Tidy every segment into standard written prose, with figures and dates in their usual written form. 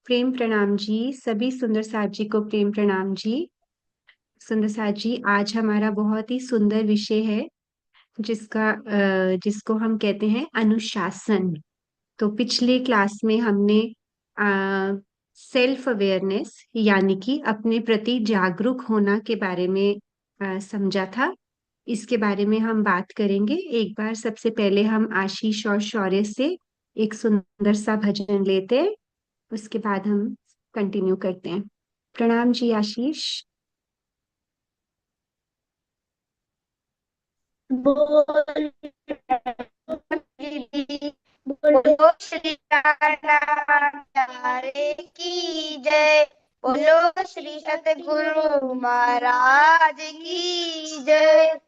प्रेम प्रणाम जी। सभी सुंदर साथ जी को प्रेम प्रणाम जी। सुंदर साथ जी, आज हमारा बहुत ही सुंदर विषय है जिसको हम कहते हैं अनुशासन। तो पिछले क्लास में हमने सेल्फ अवेयरनेस यानी कि अपने प्रति जागरूक होना के बारे में समझा था। इसके बारे में हम बात करेंगे। एक बार सबसे पहले हम आशीष और शौर्य से एक सुंदर सा भजन लेते हैं, उसके बाद हम कंटिन्यू करते हैं। प्रणाम जी आशीष। बोल बोलो श्री राम प्यारे की जय। बोलो श्री सतगुरु महाराज की जय।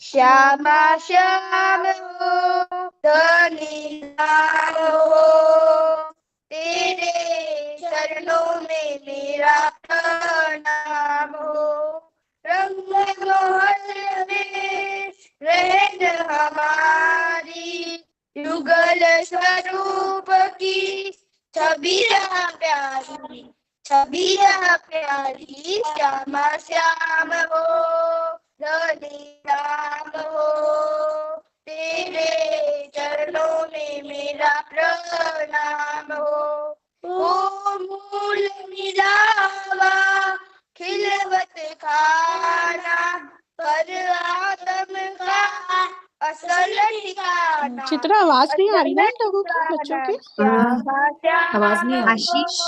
श्यामा श्याम हो धनी लाल हो, तेरे चरणों में मेरा प्रणाम हो। रंग मोहन में रहन हमारी, युगल स्वरूप की छवि यहाँ प्यारी, छवि यहाँ प्यारी। श्यामा श्याम हो धनी राम हो, तेरे चरणों में मेरा प्रणाम हो। ओ मूल मिलावा खिलवत खाना, पर आदम का असल ठिकाना। चित्रा, आवाज नहीं आ रही ना इन लोगों की, बच्चों की? आवाज नहीं आ रही। आशीष,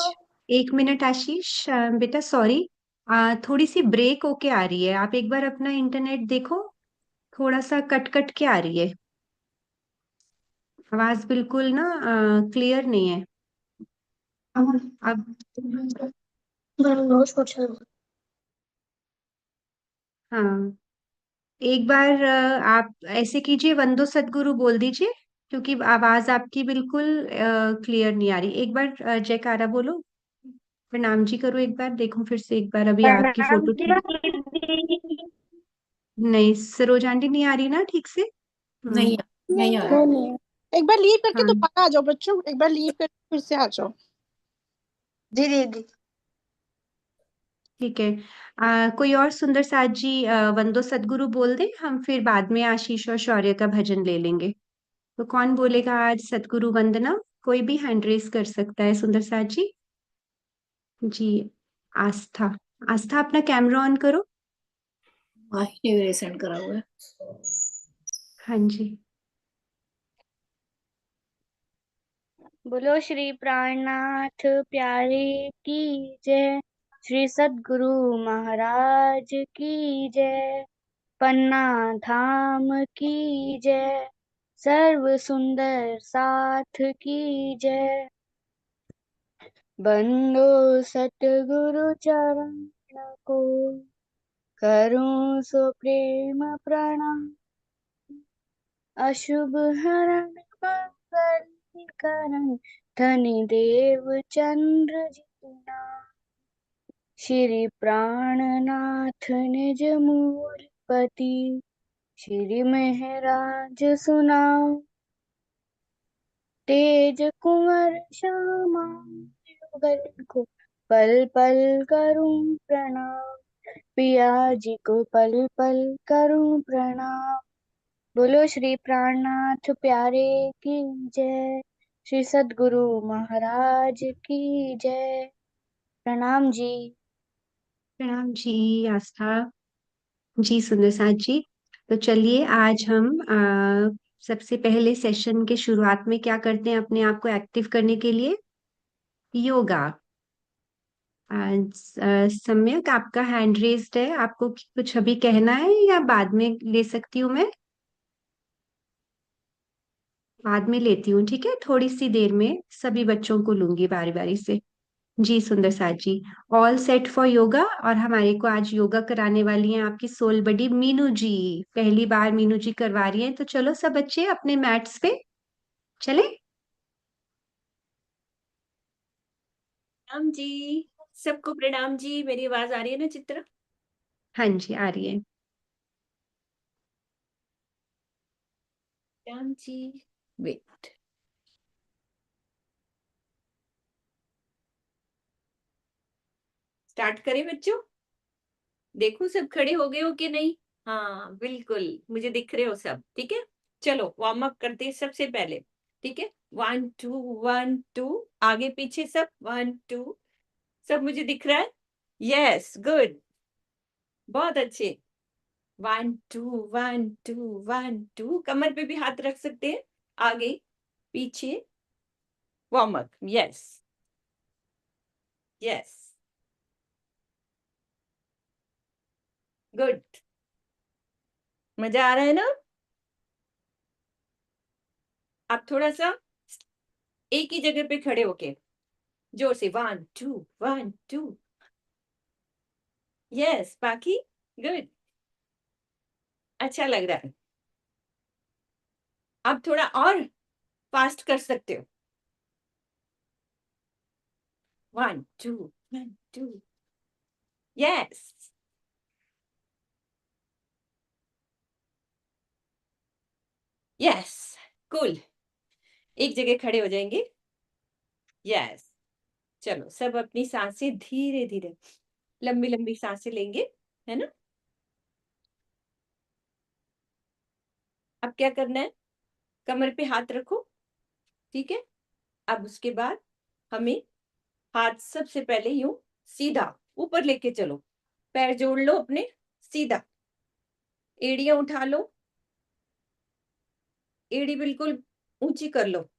एक मिनट आशीष। बेटा सॉरी, थोड़ी सी ब्रेक होके आ रही है। आप एक बार अपना इंटरनेट देखो, थोड़ा सा कट कट के आ रही है। आवाज बिल्कुल ना क्लियर नहीं है। अब हाँ, एक बार आप ऐसे कीजिए, वंदो सदगुरु बोल दीजिए, क्योंकि आवाज आपकी बिल्कुल क्लियर नहीं आ रही। एक बार जयकारा बोलो, प्रणाम जी करो। एक बार देखो फिर से, एक बार अभी आपकी प्रणाम फोटो ठीक नहीं, सरोज आंटी नहीं आ रही ना ठीक से। नहीं नहीं आ रहा। नहीं, एक बार लीव करके हाँ दोबारा आ जाओ बच्चों, एक बार लीव करके फिर से आ जाओ। जी दीदी। ठीक है। कोई और सुंदर साथ जी वंदो सदगुरु बोल दे, हम फिर बाद में आशीष और शौर्य का भजन ले लेंगे। तो कौन बोलेगा आज सदगुरु वंदना? कोई भी हैंड रेस कर सकता है। सुंदर साथ जी। जी। आस्था, आस्था अपना कैमरा ऑन करो। माही ने सेंड करा हुआ है। हाँ जी। बोलो श्री प्राणनाथ प्यारे की जय। श्री सद्गुरु महाराज की जय। पन्ना धाम की जय। सर्व सुंदर साथ की जय। बंदो सतगुरु चरण को, करूं सो प्रेम प्रणाम। अशुभ हरण मंगल करण, धनि देव चंद्र जितना। श्री प्राणनाथ निज मूल पति, श्री महराज सुनाओ। तेज कुंवर श्यामा युगल को, पल पल करूं प्रणाम। पिया जी को पल पल करूं प्रणाम। बोलो श्री प्राणनाथ प्यारे की जय। श्री सद्गुरु महाराज की जय। प्रणाम जी। प्रणाम जी आस्था जी। सुंदर साथ जी, तो चलिए आज हम सबसे पहले सेशन के शुरुआत में क्या करते हैं, अपने आप को एक्टिव करने के लिए योगा। सम्यक, आपका हैंड रेस्ड है, आपको कुछ अभी कहना है या बाद में ले सकती हूँ मैं? बाद में लेती हूँ, ठीक है। थोड़ी सी देर में सभी बच्चों को लूंगी बारी बारी से। जी सुंदर साथ जी। All set for yoga. और हमारे को आज योगा कराने वाली हैं आपकी सोल बड़ी मीनू जी। पहली बार मीनू जी करवा रही हैं, तो चलो सब बच्चे अपने मैट्स पे चले। प्रणाम जी, सबको प्रणाम जी। मेरी आवाज आ रही है ना चित्रा? हाँ जी, आ रही है। प्रणाम जी। वेट। स्टार्ट करें बच्चों? देखो सब खड़े हो गए हो कि नहीं? हाँ बिल्कुल, मुझे दिख रहे हो सब। ठीक है, चलो वार्म अप करते हैं सबसे पहले। ठीक है, 1 2 1 2, आगे पीछे सब 1 2, सब मुझे दिख रहा है? यस, गुड, बहुत अच्छे। 1 2 1 2 1 2, कमर पे भी हाथ रख सकते हैं, आगे पीछे, warm up. Yes yes, good, मजा आ रहा है ना? आप थोड़ा सा एक ही जगह पे खड़े होके जोर से 1 2 1 2, यस, बाकी गुड, अच्छा लग रहा है। आप थोड़ा और फास्ट कर सकते हो। 1 2 1 2, यस यस, कूल, एक जगह खड़े हो जाएंगे। यस, चलो सब अपनी सांसें धीरे धीरे, लंबी लंबी सांसें लेंगे, है ना? अब क्या करना है, कमर पे हाथ रखो। ठीक है, अब उसके बाद हमें हाथ सबसे पहले यूं सीधा ऊपर लेके चलो, पैर जोड़ लो अपने सीधा, एड़ियां उठा लो, एड़ी बिल्कुल ऊंची कर लो,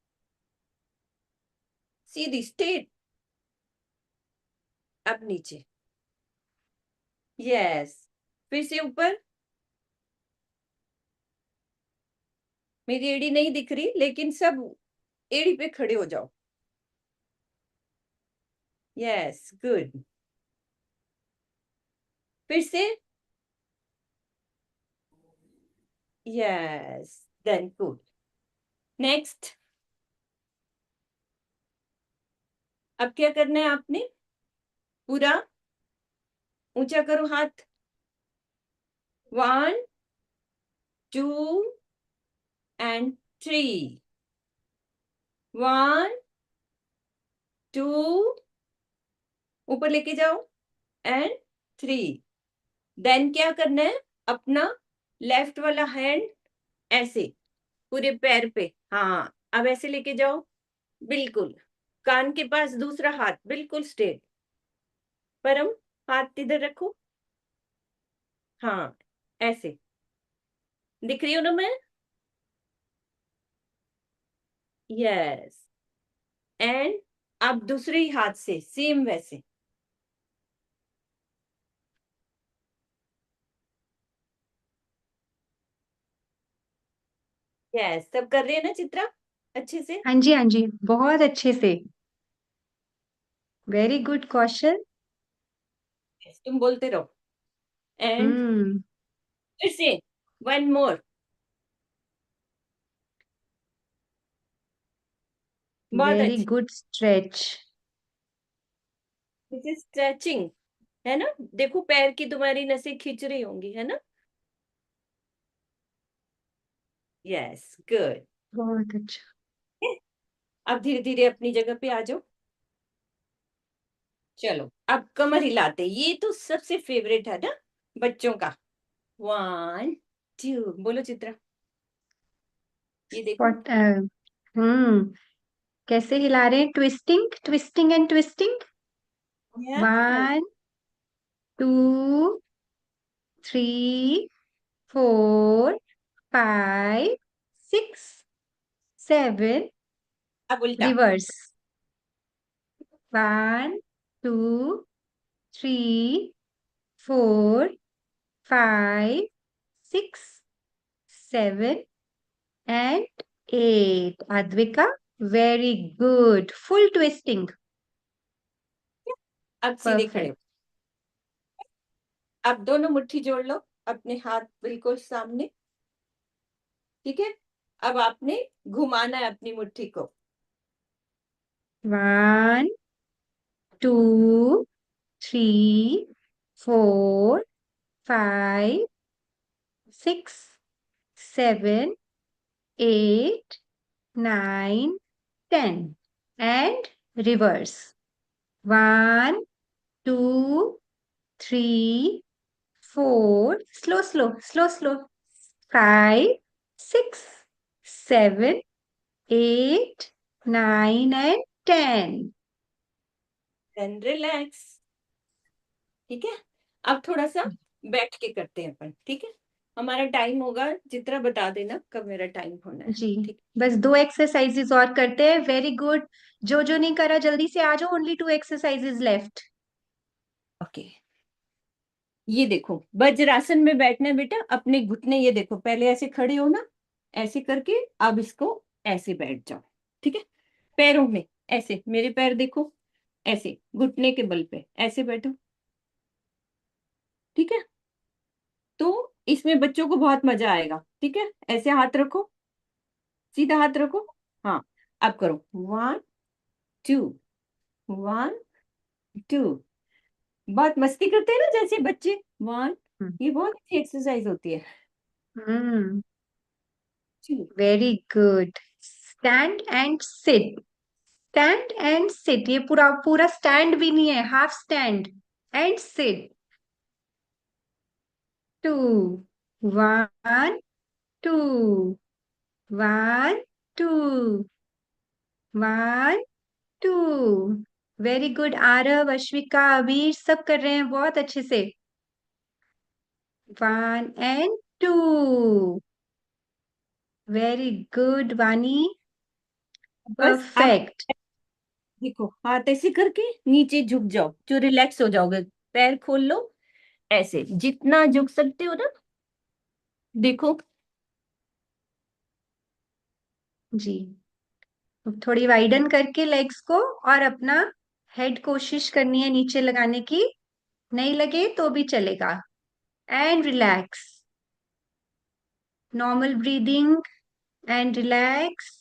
सीधी स्ट्रेट। अब नीचे, यस, फिर से ऊपर। मेरी एड़ी नहीं दिख रही, लेकिन सब एड़ी पे खड़े हो जाओ। यस, गुड, फिर से, यस, देन गुड, नेक्स्ट। अब क्या करना है आपने, पूरा ऊंचा करो हाथ, 1 2 एंड 3, 1 2, ऊपर लेके जाओ, एंड 3। देन क्या करना है, अपना लेफ्ट वाला हैंड ऐसे पूरे पैर पे, हाँ अब ऐसे लेके जाओ, बिल्कुल कान के पास दूसरा हाथ बिल्कुल स्ट्रेट, परम हाथ इधर रखो, हाँ ऐसे, दिख रही हूँ ना मैं? यस, एंड अब दूसरे ही हाथ से सेम वैसे, यस, सब कर रहे हैं ना चित्रा अच्छे से? हाँ जी, हाँ जी, बहुत अच्छे से। वेरी गुड कौशल। Yes, तुम बोलते रहो, एंड हम्म। फिर से 1 मोर, बहुत वेरी अच्छे, good stretch. This is stretching, है ना? देखो पैर की तुम्हारी नसें खींच रही होंगी, है ना? यस, गुड, बहुत अच्छा। अब धीरे धीरे अपनी जगह पे आ जाओ। चलो अब कमर हिलाते, ये तो सबसे फेवरेट है ना बच्चों का। 1 2, बोलो चित्रा, ये देखो, What, कैसे हिला रहे हैं, twisting twisting and twisting. Yes, 1 2 3 4 5 6 7, अब उल्टा, reverse. 1 2 3 4 5 6 7 and 8. Advika, very good. Full twisting. अब सीधे खड़े हो, Perfect. अब दोनों मुट्ठी जोड़ लो, अपने हाथ बिल्कुल सामने। ठीक है, अब आपने घुमाना है अपनी मुट्ठी को, 1 2 3 4 5 6 7 8 9 10 and reverse. 1 2 3 4 slow slow slow slow 5 6 7 8 9 and 10 then relax. ठीक है, अब थोड़ा सा बैठ के करते हैं अपन। ठीक है, हमारा टाइम होगा, जितना बता देना कब मेरा टाइम होना है। जी। ठीक। बस 2 एक्सरसाइजेज और करते हैं। Very good. जो नहीं करा जल्दी से आ जाओ। Only 2 exercises left. ओके, ये देखो वज्रासन में बैठना है बेटा। अपने घुटने ये देखो, पहले ऐसे खड़े हो ना, ऐसे करके अब इसको ऐसे बैठ जाओ। ठीक है, पैरों में ऐसे, मेरे पैर देखो, ऐसे घुटने के बल पे ऐसे बैठो। ठीक है, तो इसमें बच्चों को बहुत मजा आएगा। ठीक है, ऐसे हाथ रखो, सीधा हाथ रखो। हाँ, अब करो 1 2 1 2। बहुत मस्ती करते हैं ना जैसे बच्चे। 1, ये बहुत अच्छी एक्सरसाइज होती है। हम्म 2। Very good. Stand and sit. Stand and sit. ये पूरा पूरा स्टैंड भी नहीं है, half stand and sit. 2 1 2 1 2 1 2। Very good. Aarav, Ashwika, अबीर सब कर रहे हैं बहुत अच्छे से। 1 एंड 2। वेरी गुड वानी। बस आप परफेक्ट। देखो, हाथ ऐसे करके नीचे झुक जाओ, जो रिलैक्स हो जाओगे। पैर खोल लो, ऐसे जितना झुक सकते हो ना। देखो, जी। थोड़ी वाइडन करके लेग्स को, और अपना हेड कोशिश करनी है नीचे लगाने की। नहीं लगे तो भी चलेगा। And relax. Normal breathing and relax.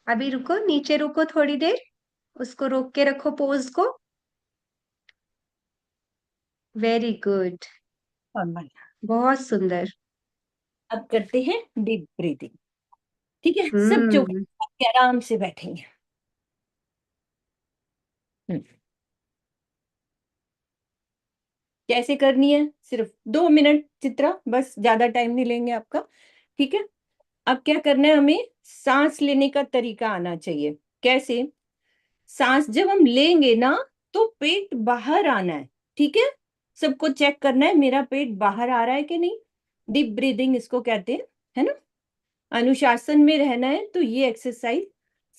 अभी रुको, नीचे रुको थोड़ी देर। उसको रोक के रखो पोज को। Very good. नॉर्मल। बहुत सुंदर। अब करते हैं डीप ब्रीदिंग। ठीक है, सब चुप हम्म करके आराम से बैठेंगे। हम्म, कैसे करनी है? सिर्फ 2 मिनट चित्रा, बस ज्यादा टाइम नहीं लेंगे आपका। ठीक है, अब क्या करना है हमें? सांस लेने का तरीका आना चाहिए। कैसे? सांस जब हम लेंगे ना, तो पेट बाहर आना है। ठीक है, सबको चेक करना है मेरा पेट बाहर आ रहा है कि नहीं। डीप ब्रीदिंग इसको कहते हैं, है ना। अनुशासन में रहना है तो ये एक्सरसाइज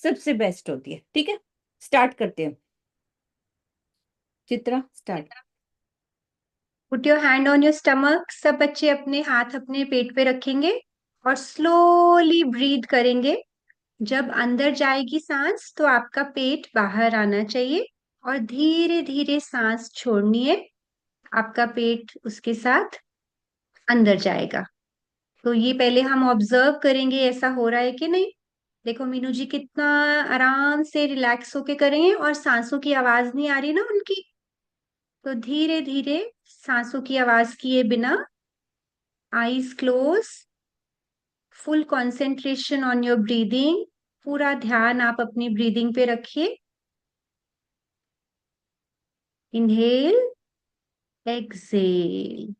सबसे बेस्ट होती है। ठीक है, स्टार्ट करते हैं। Chitra start. Put your hand on your stomach. सब बच्चे अपने हाथ अपने पेट पे रखेंगे और स्लोली ब्रीद करेंगे। जब अंदर जाएगी सांस तो आपका पेट बाहर आना चाहिए, और धीरे धीरे सांस छोड़नी है। आपका पेट उसके साथ अंदर जाएगा। तो ये पहले हम ऑब्जर्व करेंगे ऐसा हो रहा है कि नहीं। देखो मीनू जी कितना आराम से रिलैक्स होके करेंगे, और सांसों की आवाज नहीं आ रही ना उनकी। तो धीरे धीरे सांसों की आवाज किए बिना, eyes close, full concentration on your breathing. पूरा ध्यान आप अपनी ब्रीदिंग पे रखिए। Inhale, exhale,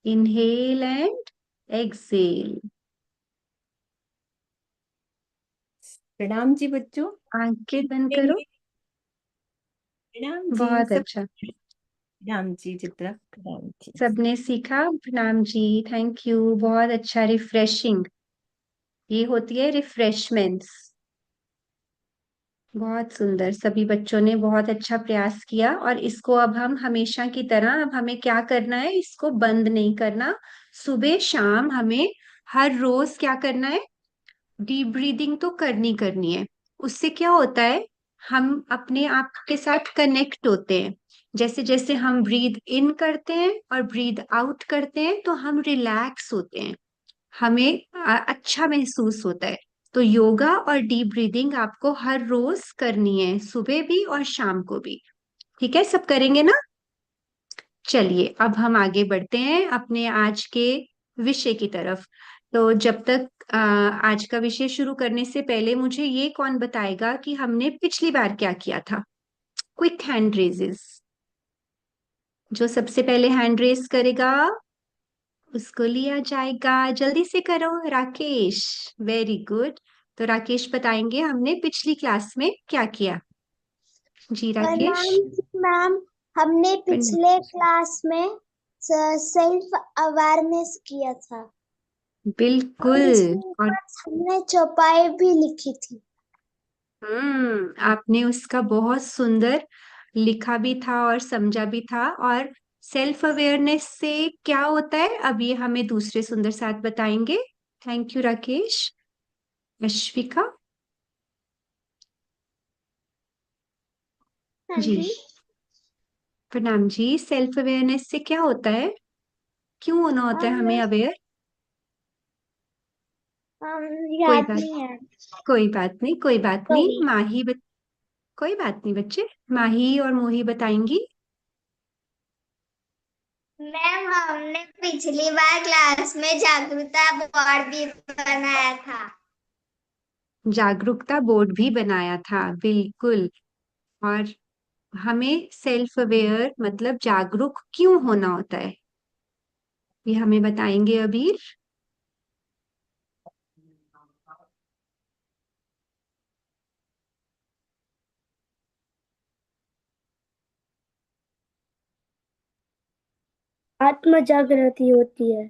inhale and exhale. प्रणाम जी बच्चों। आंखें फिर बंद करो। मिलेंगे। प्रणाम जी बहुत सब। अच्छा। प्रणाम जी चित्रा, प्रणाम जी। सबने सीखा। प्रणाम जी। Thank you. बहुत अच्छा। रिफ्रेशिंग। ये होती है रिफ्रेशमेंट्स। बहुत सुंदर। सभी बच्चों ने बहुत अच्छा प्रयास किया, और इसको अब हम हमेशा की तरह, अब हमें क्या करना है, इसको बंद नहीं करना। सुबह शाम हमें हर रोज क्या करना है, डीप ब्रीदिंग तो करनी करनी है। उससे क्या होता है, हम अपने आप के साथ कनेक्ट होते हैं। जैसे जैसे हम ब्रीद इन करते हैं और ब्रीद आउट करते हैं तो हम रिलैक्स होते हैं। हमें अच्छा महसूस होता है। तो योगा और डीप ब्रीदिंग आपको हर रोज करनी है, सुबह भी और शाम को भी। ठीक है, सब करेंगे ना। चलिए अब हम आगे बढ़ते हैं अपने आज के विषय की तरफ। तो जब तक आज का विषय शुरू करने से पहले मुझे ये कौन बताएगा कि हमने पिछली बार क्या किया था। Quick hand raises. जो सबसे पहले हैंड रेस करेगा उसको लिया जाएगा। जल्दी से करो राकेश। Very good. तो राकेश बताएंगे हमने पिछली क्लास में क्या किया। जी राकेश। प्रणाम मैम। हमने प्रणाम। पिछले क्लास में सेल्फ अवेयरनेस किया था। बिल्कुल। पिछली और क्लास हमने चौपाई भी लिखी थी। आपने उसका बहुत सुंदर लिखा भी था और समझा भी था। और सेल्फ अवेयरनेस से क्या होता है अब ये हमें दूसरे सुंदर साथ बताएंगे। Thank you Rakesh. अश्विका। हाँ जी। जी। प्रणाम जी। सेल्फ अवेयरनेस से क्या होता है, क्यों होना होता है हमें हम अवेयर। हम कोई याद बात नहीं है। कोई बात नहीं, कोई बात नहीं। सॉरी कोई बात नहीं बच्चे। माही और मोही बताएंगी। मैम। हमने पिछली बार क्लास में जागरूकता बोर्ड भी बनाया था। जागरूकता बोर्ड भी बनाया था, बिल्कुल। और हमें सेल्फ अवेयर मतलब जागरूक क्यों होना होता है, ये हमें बताएंगे अबीर। आत्म जागृति होती है।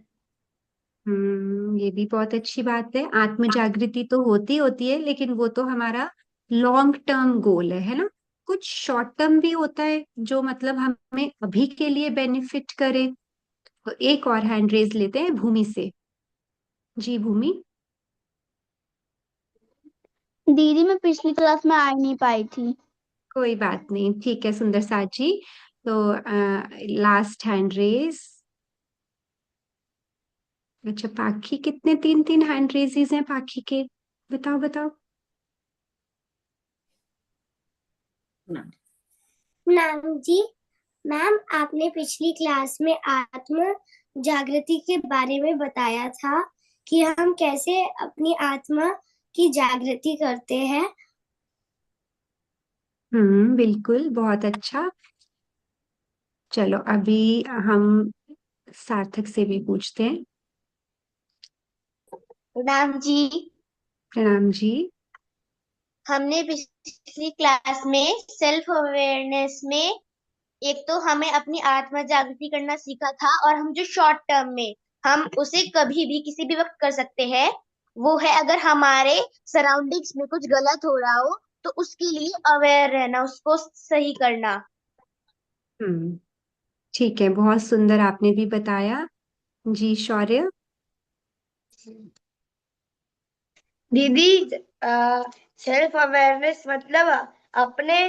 ये भी बहुत अच्छी बात है। आत्म जागृति तो होती है, लेकिन वो तो हमारा लॉन्ग टर्म गोल है ना। कुछ शॉर्ट टर्म भी होता है जो मतलब हमें अभी के लिए बेनिफिट करे। तो एक और हैंड रेज लेते हैं भूमि से। जी भूमि। दीदी मैं पिछली क्लास में आ ही नहीं पाई थी। कोई बात नहीं, ठीक है सुंदर साथ जी। तो लास्ट हैंड रेज। अच्छा पाखी, कितने तीन तीन हैंड रेजेस हैं पाखी के, बताओ बताओ। नाम जी। मैम आपने पिछली क्लास में आत्म जागृति के बारे में बताया था कि हम कैसे अपनी आत्मा की जागृति करते हैं। बिल्कुल बहुत अच्छा। चलो अभी हम सार्थक से भी पूछते हैं। नाम जी। प्रणाम जी। हमने पिछली क्लास में सेल्फ अवेयरनेस में एक तो हमें अपनी आत्मा जागृति करना सीखा था, और हम जो शॉर्ट टर्म में हम उसे कभी भी किसी भी वक्त कर सकते हैं, वो है अगर हमारे सराउंडिंग्स में कुछ गलत हो रहा हो तो उसके लिए अवेयर रहना, उसको सही करना। हम्म ठीक है, बहुत सुंदर आपने भी बताया। जी शौर्य। दीदी सेल्फ अवेयरनेस मतलब अपने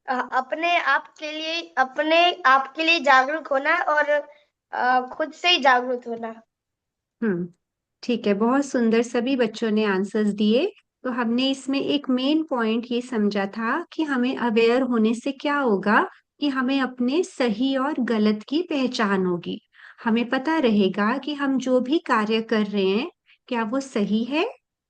अपने आप के लिए जागरूक होना, और खुद से ही जागरूक होना। हम्म ठीक है, बहुत सुंदर सभी बच्चों ने आंसर्स दिए। तो हमने इसमें एक मेन पॉइंट ये समझा था कि हमें अवेयर होने से क्या होगा कि हमें अपने सही और गलत की पहचान होगी। हमें पता रहेगा कि हम जो भी कार्य कर रहे हैं क्या वो सही है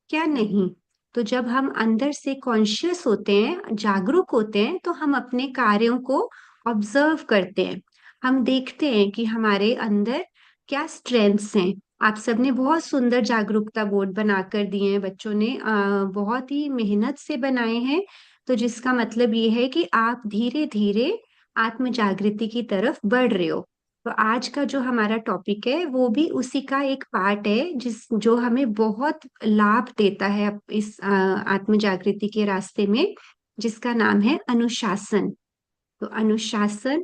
क्या नहीं। तो जब हम अंदर से कॉन्शियस होते हैं, जागरूक होते हैं, तो हम अपने कार्यों को ऑब्जर्व करते हैं। हम देखते हैं कि हमारे अंदर क्या स्ट्रेंथ्स हैं। आप सबने बहुत सुंदर जागरूकता बोर्ड बनाकर दिए हैं, बच्चों ने बहुत ही मेहनत से बनाए हैं। तो जिसका मतलब ये है कि आप धीरे धीरे आत्म जागृति की तरफ बढ़ रहे हो। तो आज का जो हमारा टॉपिक है वो भी उसी का एक पार्ट है, जिस जो हमें बहुत लाभ देता है इस आत्म जागृति के रास्ते में, जिसका नाम है अनुशासन। तो अनुशासन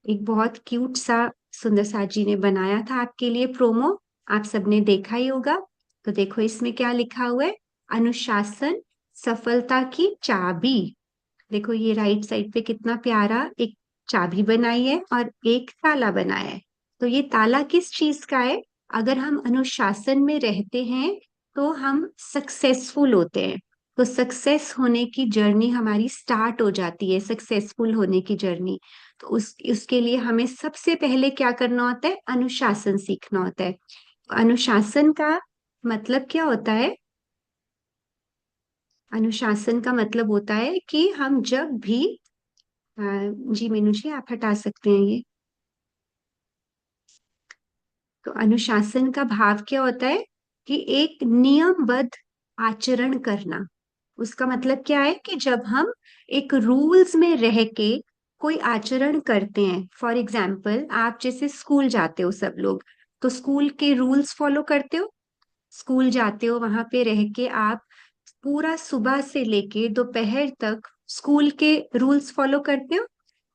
एक बहुत क्यूट सा सुंदर सा जी ने बनाया था आपके लिए प्रोमो, आप सबने देखा ही होगा। तो देखो इसमें क्या लिखा हुआ है। अनुशासन सफलता की चाबी। देखो ये राइट साइड पे कितना प्यारा एक चाबी बनाई है और एक ताला बनाया है। तो ये ताला किस चीज का है। अगर हम अनुशासन में रहते हैं तो हम सक्सेसफुल होते हैं। तो सक्सेस होने की जर्नी हमारी स्टार्ट हो जाती है, सक्सेसफुल होने की जर्नी। तो उसके लिए हमें सबसे पहले क्या करना होता है, अनुशासन सीखना होता है। अनुशासन का मतलब क्या होता है। अनुशासन का मतलब होता है कि हम जब भी जी मीनू जी, आप हटा सकते हैं ये। तो अनुशासन का भाव क्या होता है कि एक नियमबद्ध आचरण करना। उसका मतलब क्या है कि जब हम एक रूल्स में रह के कोई आचरण करते हैं, फॉर एग्जाम्पल आप जैसे स्कूल जाते हो सब लोग, तो स्कूल के रूल्स फॉलो करते हो। स्कूल जाते हो, वहां पे रह के आप पूरा सुबह से लेके दोपहर तक स्कूल के रूल्स फॉलो करते हो।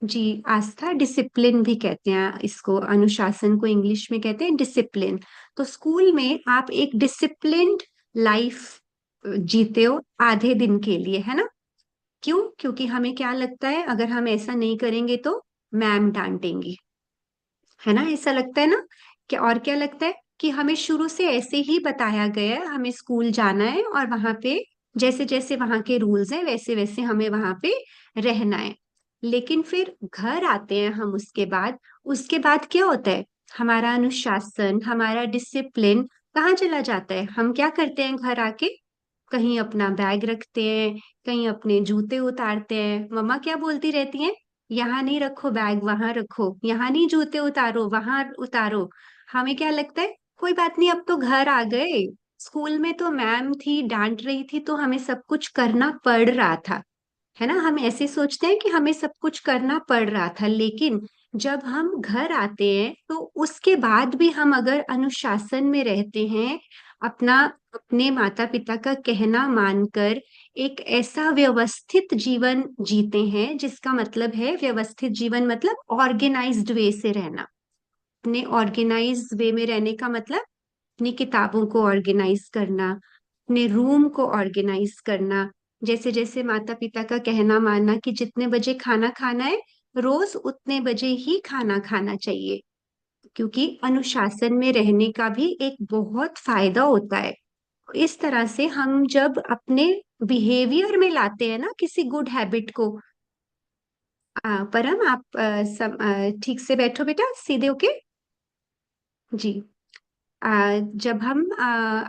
जी, आस्था डिसिप्लिन भी कहते हैं इसको, अनुशासन को इंग्लिश में कहते हैं डिसिप्लिन। तो स्कूल में आप एक डिसिप्लिन्ड लाइफ जीते हो आधे दिन के लिए, है ना। क्यों? क्योंकि हमें क्या लगता है, अगर हम ऐसा नहीं करेंगे तो मैम डांटेंगी, है ना, ऐसा लगता है ना। क्या और क्या लगता है कि हमें शुरू से ऐसे ही बताया गया है, हमें स्कूल जाना है और वहां पे जैसे जैसे वहां के रूल्स हैं वैसे वैसे हमें वहां पे रहना है। लेकिन फिर घर आते हैं हम उसके बाद क्या होता है, हमारा अनुशासन, हमारा डिसिप्लिन कहाँ चला जाता है। हम क्या करते हैं घर आके, कहीं अपना बैग रखते हैं, कहीं अपने जूते उतारते हैं। मम्मा क्या बोलती रहती हैं, यहाँ नहीं रखो बैग, वहां रखो, यहाँ नहीं जूते उतारो, वहां उतारो। हमें क्या लगता है, कोई बात नहीं, अब तो घर आ गए, स्कूल में तो मैम थी डांट रही थी तो हमें सब कुछ करना पड़ रहा था, है ना। हम ऐसे सोचते हैं कि हमें सब कुछ करना पड़ रहा था। लेकिन जब हम घर आते हैं तो उसके बाद भी हम अगर अनुशासन में रहते हैं, अपना अपने माता पिता का कहना मानकर एक ऐसा व्यवस्थित जीवन जीते हैं, जिसका मतलब है व्यवस्थित जीवन मतलब ऑर्गेनाइज्ड वे से रहना। अपने ऑर्गेनाइज्ड वे में रहने का मतलब अपनी किताबों को ऑर्गेनाइज करना, अपने रूम को ऑर्गेनाइज करना, जैसे जैसे माता पिता का कहना मानना कि जितने बजे खाना खाना है रोज उतने बजे ही खाना खाना चाहिए। क्योंकि अनुशासन में रहने का भी एक बहुत फायदा होता है। इस तरह से हम जब अपने बिहेवियर में लाते हैं ना किसी गुड हैबिट को, परम आप ठीक से बैठो बेटा, सीधे होके। जी, जब हम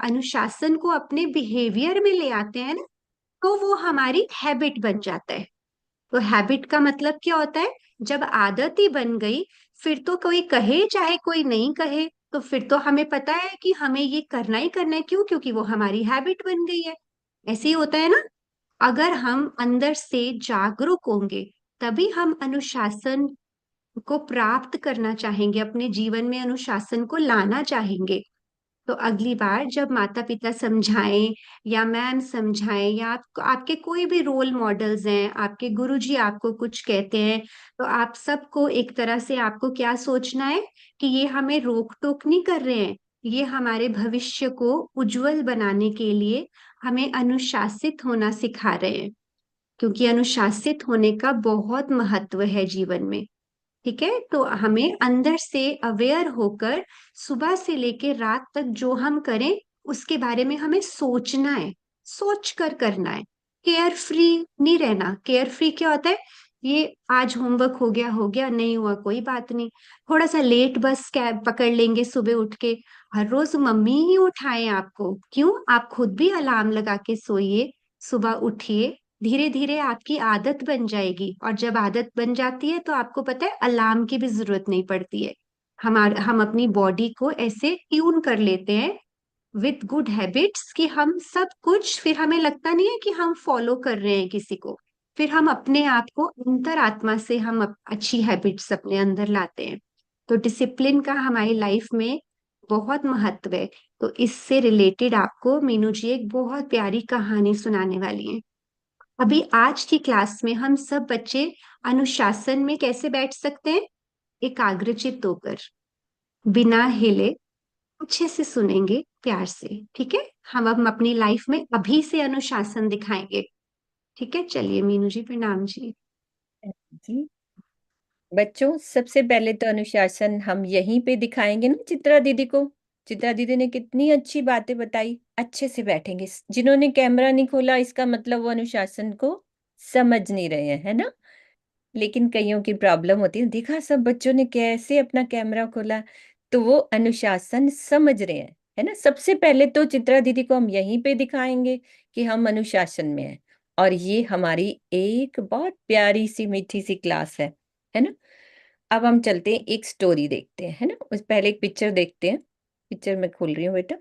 अनुशासन को अपने बिहेवियर में ले आते हैं ना, तो वो हमारी हैबिट बन जाता है। तो हैबिट का मतलब क्या होता है, जब आदत ही बन गई, फिर तो कोई कहे चाहे कोई नहीं कहे, तो फिर तो हमें पता है कि हमें ये करना ही करना है। क्यों? क्योंकि वो हमारी हैबिट बन गई है। ऐसे ही होता है ना। अगर हम अंदर से जागरूक होंगे, तभी हम अनुशासन को प्राप्त करना चाहेंगे, अपने जीवन में अनुशासन को लाना चाहेंगे। तो अगली बार जब माता पिता समझाएं या मैम समझाएं या आपके कोई भी रोल मॉडल्स हैं, आपके गुरुजी आपको कुछ कहते हैं, तो आप सबको एक तरह से आपको क्या सोचना है कि ये हमें रोक टोक नहीं कर रहे हैं, ये हमारे भविष्य को उज्जवल बनाने के लिए हमें अनुशासित होना सिखा रहे हैं। क्योंकि अनुशासित होने का बहुत महत्व है जीवन में। ठीक है, तो हमें अंदर से अवेयर होकर सुबह से लेके रात तक जो हम करें उसके बारे में हमें सोचना है, सोच कर करना है। केयर फ्री नहीं रहना। केयर फ्री क्या होता है, ये आज होमवर्क हो गया नहीं हुआ कोई बात नहीं, थोड़ा सा लेट बस कैब पकड़ लेंगे सुबह उठ के। हर रोज मम्मी ही उठाए आपको, क्यों? आप खुद भी अलार्म लगा के सोइए, सुबह उठिए, धीरे धीरे आपकी आदत बन जाएगी। और जब आदत बन जाती है तो आपको पता है अलार्म की भी जरूरत नहीं पड़ती है। हम अपनी बॉडी को ऐसे ट्यून कर लेते हैं विद गुड हैबिट्स कि हम सब कुछ, फिर हमें लगता नहीं है कि हम फॉलो कर रहे हैं किसी को। फिर हम अपने आप को अंतरात्मा से हम अच्छी हैबिट्स अपने अंदर लाते हैं। तो डिसिप्लिन का हमारी लाइफ में बहुत महत्व है। तो इससे रिलेटेड आपको मीनू जी एक बहुत प्यारी कहानी सुनाने वाली है। अभी आज की क्लास में हम सब बच्चे अनुशासन में कैसे बैठ सकते हैं, एकाग्रचित्त होकर, बिना हिले, अच्छे से सुनेंगे प्यार से। ठीक है, हम अपनी लाइफ में अभी से अनुशासन दिखाएंगे। ठीक है, चलिए मीनू जी, प्रणाम जी। जी बच्चों, सबसे पहले तो अनुशासन हम यहीं पे दिखाएंगे ना चित्रा दीदी को। चित्रा दीदी ने कितनी अच्छी बातें बताई, अच्छे से बैठेंगे। जिन्होंने कैमरा नहीं खोला इसका मतलब वो अनुशासन को समझ नहीं रहे हैं, है ना। लेकिन कईयों की प्रॉब्लम होती है, देखा सब बच्चों ने कैसे अपना कैमरा खोला, तो वो अनुशासन समझ रहे हैं, है ना। सबसे पहले तो चित्रा दीदी को हम यहीं पे दिखाएंगे कि हम अनुशासन में हैं। और ये हमारी एक बहुत प्यारी सी मीठी सी क्लास है ना। अब हम चलते हैं, एक स्टोरी देखते हैं, है ना। उस पहले एक पिक्चर देखते हैं। पिक्चर मैं खोल रही हूँ बेटा,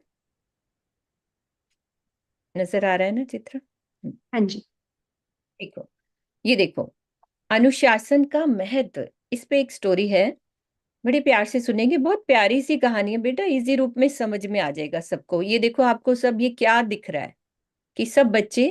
नजर आ रहा है ना चित्र? हाँ जी। देखो, ये देखो, अनुशासन का महत्व, इस पे एक स्टोरी है। बड़े प्यार से सुनेंगे, बहुत प्यारी सी कहानी है बेटा, इजी रूप में समझ में आ जाएगा सबको। ये देखो, आपको सब ये क्या दिख रहा है कि सब बच्चे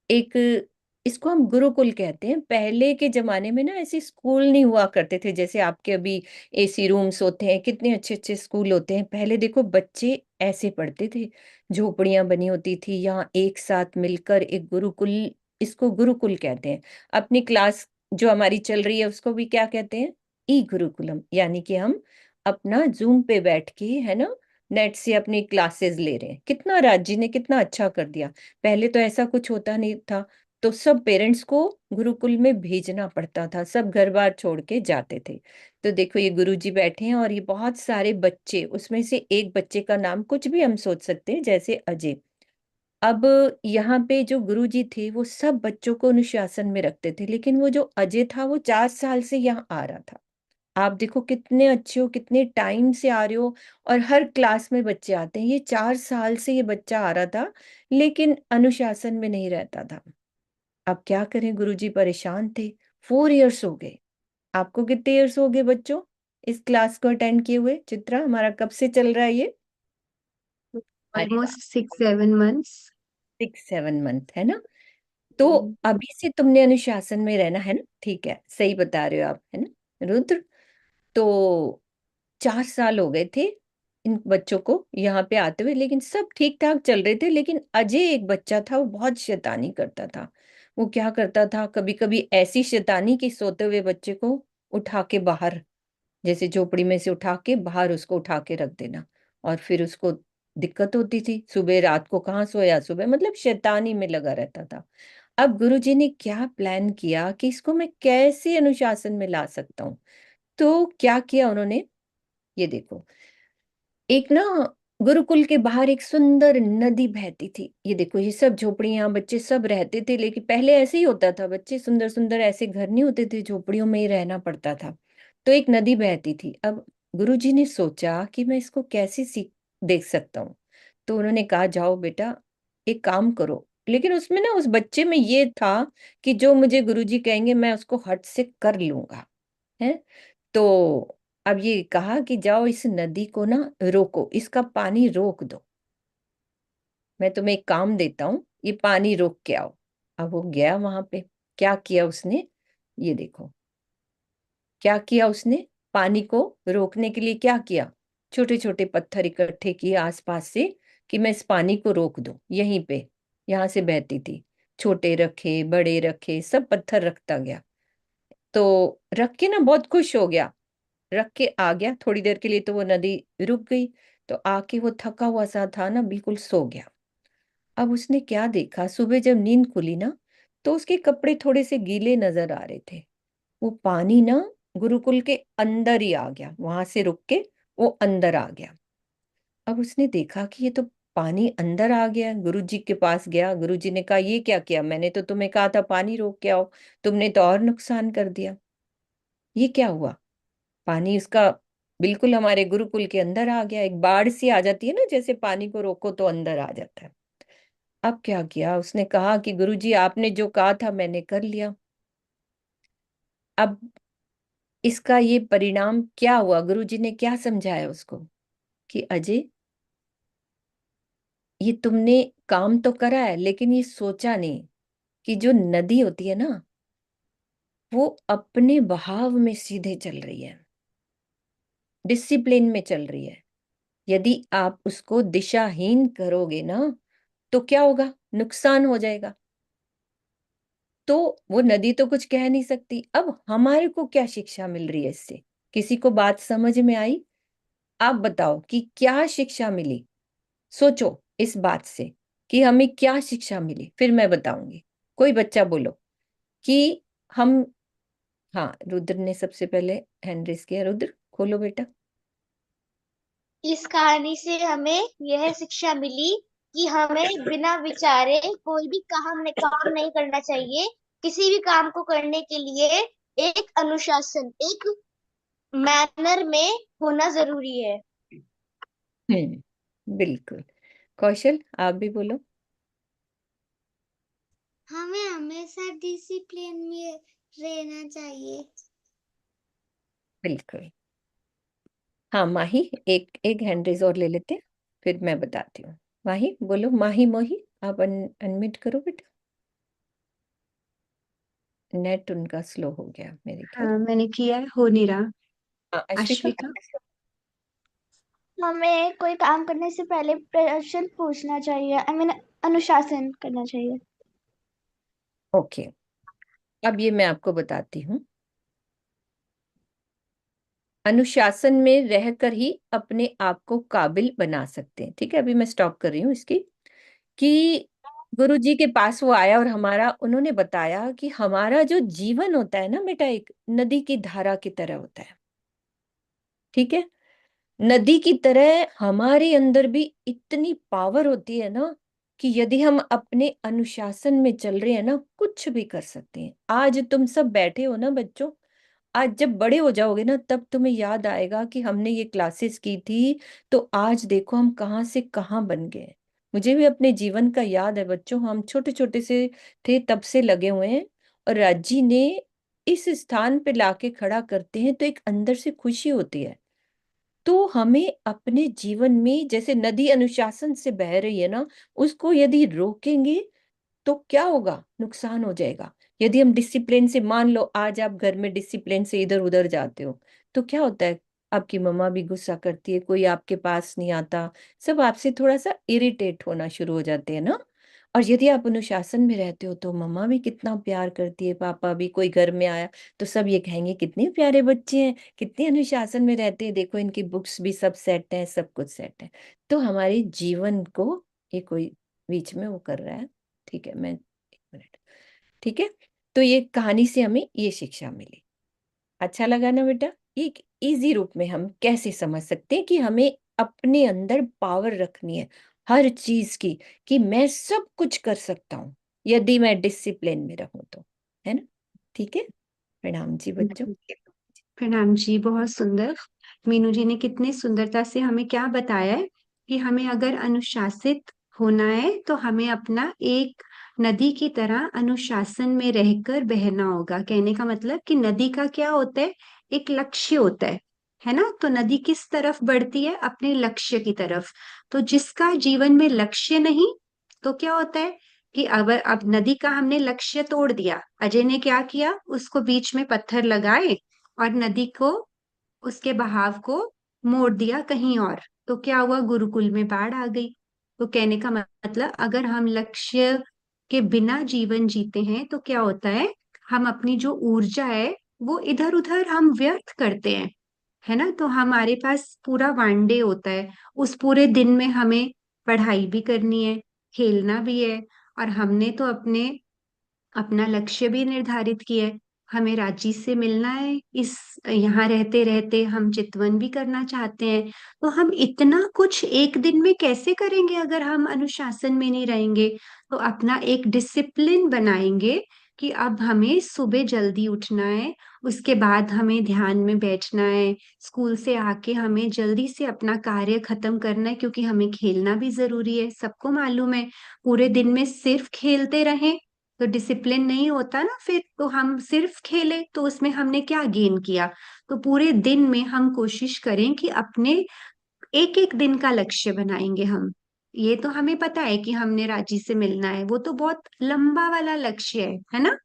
एक, इसको हम गुरुकुल कहते हैं। पहले के जमाने में ना ऐसे स्कूल नहीं हुआ करते थे जैसे आपके अभी एसी रूम्स होते हैं, कितने अच्छे अच्छे स्कूल होते हैं। पहले देखो बच्चे ऐसे पढ़ते थे, झोपड़ियां बनी होती थी, यहाँ एक साथ मिलकर एक गुरुकुल, इसको गुरुकुल कहते हैं। अपनी क्लास जो हमारी चल रही है उसको भी क्या कहते हैं? ई गुरुकुलम। यानी कि हम अपना जूम पे बैठ के, है ना, नेट से अपनी क्लासेस ले रहे हैं। कितना राज्य ने कितना अच्छा कर दिया। पहले तो ऐसा कुछ होता नहीं था, तो सब पेरेंट्स को गुरुकुल में भेजना पड़ता था, सब घर बार छोड़ के जाते थे। तो देखो ये गुरुजी बैठे हैं और ये बहुत सारे बच्चे, उसमें से एक बच्चे का नाम कुछ भी हम सोच सकते हैं, जैसे अजय। अब यहाँ पे जो गुरुजी थे वो सब बच्चों को अनुशासन में रखते थे, लेकिन वो जो अजय था वो 4 साल से यहाँ आ रहा था। आप देखो कितने अच्छे हो, कितने टाइम से आ रहे हो, और हर क्लास में बच्चे आते हैं। ये 4 साल से ये बच्चा आ रहा था, लेकिन अनुशासन में नहीं रहता था। अब क्या करें, गुरुजी परेशान थे। 4 इयर्स हो गए। आपको कितने इयर्स हो गए बच्चों इस क्लास को अटेंड किए हुए? चित्रा, हमारा कब से चल रहा है ये? अरे वाह, ऑलमोस्ट 6-7 मंथ्स। 6-7 मंथ, है ना। तो अभी से तुमने अनुशासन में रहना है ना, ठीक है, सही बता रहे हो आप, है ना रुद्र। तो 4 साल हो गए थे इन बच्चों को यहाँ पे आते हुए, लेकिन सब ठीक ठाक चल रहे थे। लेकिन अजय एक बच्चा था, वो बहुत शैतानी करता था। वो क्या करता था, कभी कभी ऐसी शैतानी कि सोते हुए बच्चे को उठा के बाहर, जैसे झोपड़ी में से उठा के बाहर उसको उठा के रख देना, और फिर उसको दिक्कत होती थी। सुबह रात को कहाँ सोया, सुबह मतलब शैतानी में लगा रहता था। अब गुरुजी ने क्या प्लान किया कि इसको मैं कैसे अनुशासन में ला सकता हूँ। तो क्या किया उन्होंने, ये देखो, एक ना गुरुकुल के बाहर एक सुंदर नदी बहती थी। ये देखो, ये सब झोपड़ियां, बच्चे सब रहते थे, लेकिन पहले ऐसे ही होता था, बच्चे सुंदर सुंदर ऐसे घर नहीं होते थे, झोपड़ियों में ही रहना पड़ता था। तो एक नदी बहती थी। अब गुरुजी ने सोचा कि मैं इसको कैसे सीख देख सकता हूँ। तो उन्होंने कहा, जाओ बेटा एक काम करो। लेकिन उसमें ना, उस बच्चे में ये था कि जो मुझे गुरुजी कहेंगे मैं उसको हट से कर लूंगा, है। तो अब ये कहा कि जाओ इस नदी को ना रोको, इसका पानी रोक दो, मैं तुम्हें एक काम देता हूँ, ये पानी रोक के आओ। अब वो गया वहां पे। क्या किया उसने, ये देखो क्या किया उसने। पानी को रोकने के लिए क्या किया, छोटे छोटे पत्थर इकट्ठे किए आसपास से, कि मैं इस पानी को रोक दूं यहीं पे, यहाँ से बहती थी। छोटे रखे, बड़े रखे, सब पत्थर रखता गया। तो रख के ना बहुत खुश हो गया, रख के आ गया थोड़ी देर के लिए, तो वो नदी रुक गई। तो आके वो थका हुआ सा था ना, बिल्कुल सो गया। अब उसने क्या देखा, सुबह जब नींद खुली ना, तो उसके कपड़े थोड़े से गीले नजर आ रहे थे। वो पानी ना गुरुकुल के अंदर ही आ गया, वहां से रुक के वो अंदर आ गया। अब उसने देखा कि ये तो पानी अंदर आ गया। गुरुजी के पास गया, गुरुजी ने कहा, ये क्या किया, मैंने तो तुम्हें कहा था पानी रोक के आओ, तुमने तो और नुकसान कर दिया। ये क्या हुआ, पानी उसका बिल्कुल हमारे गुरुकुल के अंदर आ गया। एक बाढ़ सी आ जाती है ना, जैसे पानी को रोको तो अंदर आ जाता है। अब क्या किया उसने, कहा कि गुरुजी आपने जो कहा था मैंने कर लिया। अब इसका ये परिणाम क्या हुआ, गुरुजी ने क्या समझाया उसको, कि अजय ये तुमने काम तो करा है, लेकिन ये सोचा नहीं कि जो नदी होती है ना, वो अपने बहाव में सीधे चल रही है, डिसिप्लिन में चल रही है। यदि आप उसको दिशाहीन करोगे ना, तो क्या होगा, नुकसान हो जाएगा। तो वो नदी तो कुछ कह नहीं सकती। अब हमारे को क्या शिक्षा मिल रही है इससे, किसी को बात समझ में आई? आप बताओ कि क्या शिक्षा मिली। सोचो इस बात से कि हमें क्या शिक्षा मिली, फिर मैं बताऊंगी। कोई बच्चा बोलो कि हम, हाँ रुद्र ने सबसे पहले हैंड रेस किया। रुद्र खोलो बेटा। इस कहानी से हमें यह शिक्षा मिली कि हमें बिना विचारे कोई भी काम नहीं करना चाहिए। किसी भी काम को करने के लिए एक अनुशासन, एक मैनर में होना जरूरी है। बिल्कुल। कौशल, आप भी बोलो। हमें हमेशा डिसिप्लिन में रहना चाहिए। बिल्कुल। हाँ माही, एक एक हैंड रेज और ले लेते हैं, फिर मैं बताती हूँ। माही बोलो, माही मोही, आप अनम्यूट करो बेटा। नेट उनका स्लो हो गया मेरे ख्याल। हाँ मैंने किया है, हो नहीं रहा। हाँ अश्विका। अश्विका। हमें कोई काम करने से पहले प्रश्न पूछना चाहिए, अनुशासन करना चाहिए। ओके, अब ये मैं आपको बताती हूँ। अनुशासन में रहकर ही अपने आप को काबिल बना सकते हैं। ठीक है, अभी मैं स्टॉप कर रही हूँ इसकी, कि गुरु जी के पास वो आया और उन्होंने बताया कि हमारा जो जीवन होता है ना बेटा, एक नदी की धारा की तरह होता है। ठीक है, नदी की तरह हमारे अंदर भी इतनी पावर होती है ना, कि यदि हम अपने अनुशासन में चल रहे हैं ना, कुछ भी कर सकते हैं। आज तुम सब बैठे हो ना बच्चों, आज जब बड़े हो जाओगे ना, तब तुम्हें याद आएगा कि हमने ये क्लासेस की थी, तो आज देखो हम कहाँ से कहाँ बन गए। मुझे भी अपने जीवन का याद है बच्चों, हम छोटे छोटे से थे तब से लगे हुए हैं, और राजी ने इस स्थान पे लाके खड़ा करते हैं, तो एक अंदर से खुशी होती है। तो हमें अपने जीवन में, जैसे नदी अनुशासन से बह रही है ना, उसको यदि रोकेंगे तो क्या होगा, नुकसान हो जाएगा। यदि हम डिसिप्लिन से, मान लो आज आप घर में डिसिप्लिन से इधर उधर जाते हो, तो क्या होता है, आपकी मम्मा भी गुस्सा करती है, कोई आपके पास नहीं आता, सब आपसे थोड़ा सा इरिटेट होना शुरू हो जाते हैं ना। और यदि आप अनुशासन में रहते हो तो मम्मा भी कितना प्यार करती है, पापा भी, कोई घर में आया तो सब ये कहेंगे कितने प्यारे बच्चे हैं, कितने अनुशासन में रहते हैं, देखो इनकी बुक्स भी सब सेट है, सब कुछ सेट है। तो हमारे जीवन को, ये कोई बीच में वो कर रहा है, ठीक है, मैं एक मिनट, ठीक है। तो ये कहानी से हमें ये शिक्षा मिली। अच्छा लगा ना बेटा? एक इजी रूप में हम कैसे समझ सकते हैं कि हमें अपने अंदर पावर रखनी है हर चीज की, कि मैं सब कुछ कर सकता हूँ यदि मैं डिसिप्लिन में रहूं तो, है ना? ठीक है, प्रणाम जी बच्चों। प्रणाम जी, बहुत सुंदर। मीनू जी ने कितने सुंदरता से हमें क्या बताया है कि हमें अगर अनुशासित होना है तो हमें अपना एक नदी की तरह अनुशासन में रहकर बहना होगा। कहने का मतलब कि नदी का क्या होता है, एक लक्ष्य होता है ना? तो नदी किस तरफ बढ़ती है, अपने लक्ष्य की तरफ। तो जिसका जीवन में लक्ष्य नहीं, तो क्या होता है कि अब नदी का हमने लक्ष्य तोड़ दिया। अजय ने क्या किया, उसको बीच में पत्थर लगाए और नदी को, उसके बहाव को मोड़ दिया कहीं और। तो क्या हुआ, गुरुकुल में बाढ़ आ गई। तो कहने का मतलब, अगर हम लक्ष्य के बिना जीवन जीते हैं तो क्या होता है, हम अपनी जो ऊर्जा है वो इधर उधर हम व्यर्थ करते हैं, है ना? तो हमारे पास पूरा वन डे होता है, उस पूरे दिन में हमें पढ़ाई भी करनी है, खेलना भी है, और हमने तो अपना लक्ष्य भी निर्धारित किया है। हमें रांची से मिलना है, इस यहाँ रहते रहते हम चितवन भी करना चाहते हैं। तो हम इतना कुछ एक दिन में कैसे करेंगे अगर हम अनुशासन में नहीं रहेंगे? तो अपना एक डिसिप्लिन बनाएंगे कि अब हमें सुबह जल्दी उठना है, उसके बाद हमें ध्यान में बैठना है, स्कूल से आके हमें जल्दी से अपना कार्य खत्म करना है, क्योंकि हमें खेलना भी जरूरी है। सबको मालूम है, पूरे दिन में सिर्फ खेलते रहें तो डिसिप्लिन नहीं होता ना। फिर तो हम सिर्फ खेले तो उसमें हमने क्या गेन किया? तो पूरे दिन में हम कोशिश करें कि अपने एक एक दिन का लक्ष्य बनाएंगे हम। ये तो हमें पता है कि हमने रांची से मिलना है, वो तो बहुत लंबा वाला लक्ष्य है ना?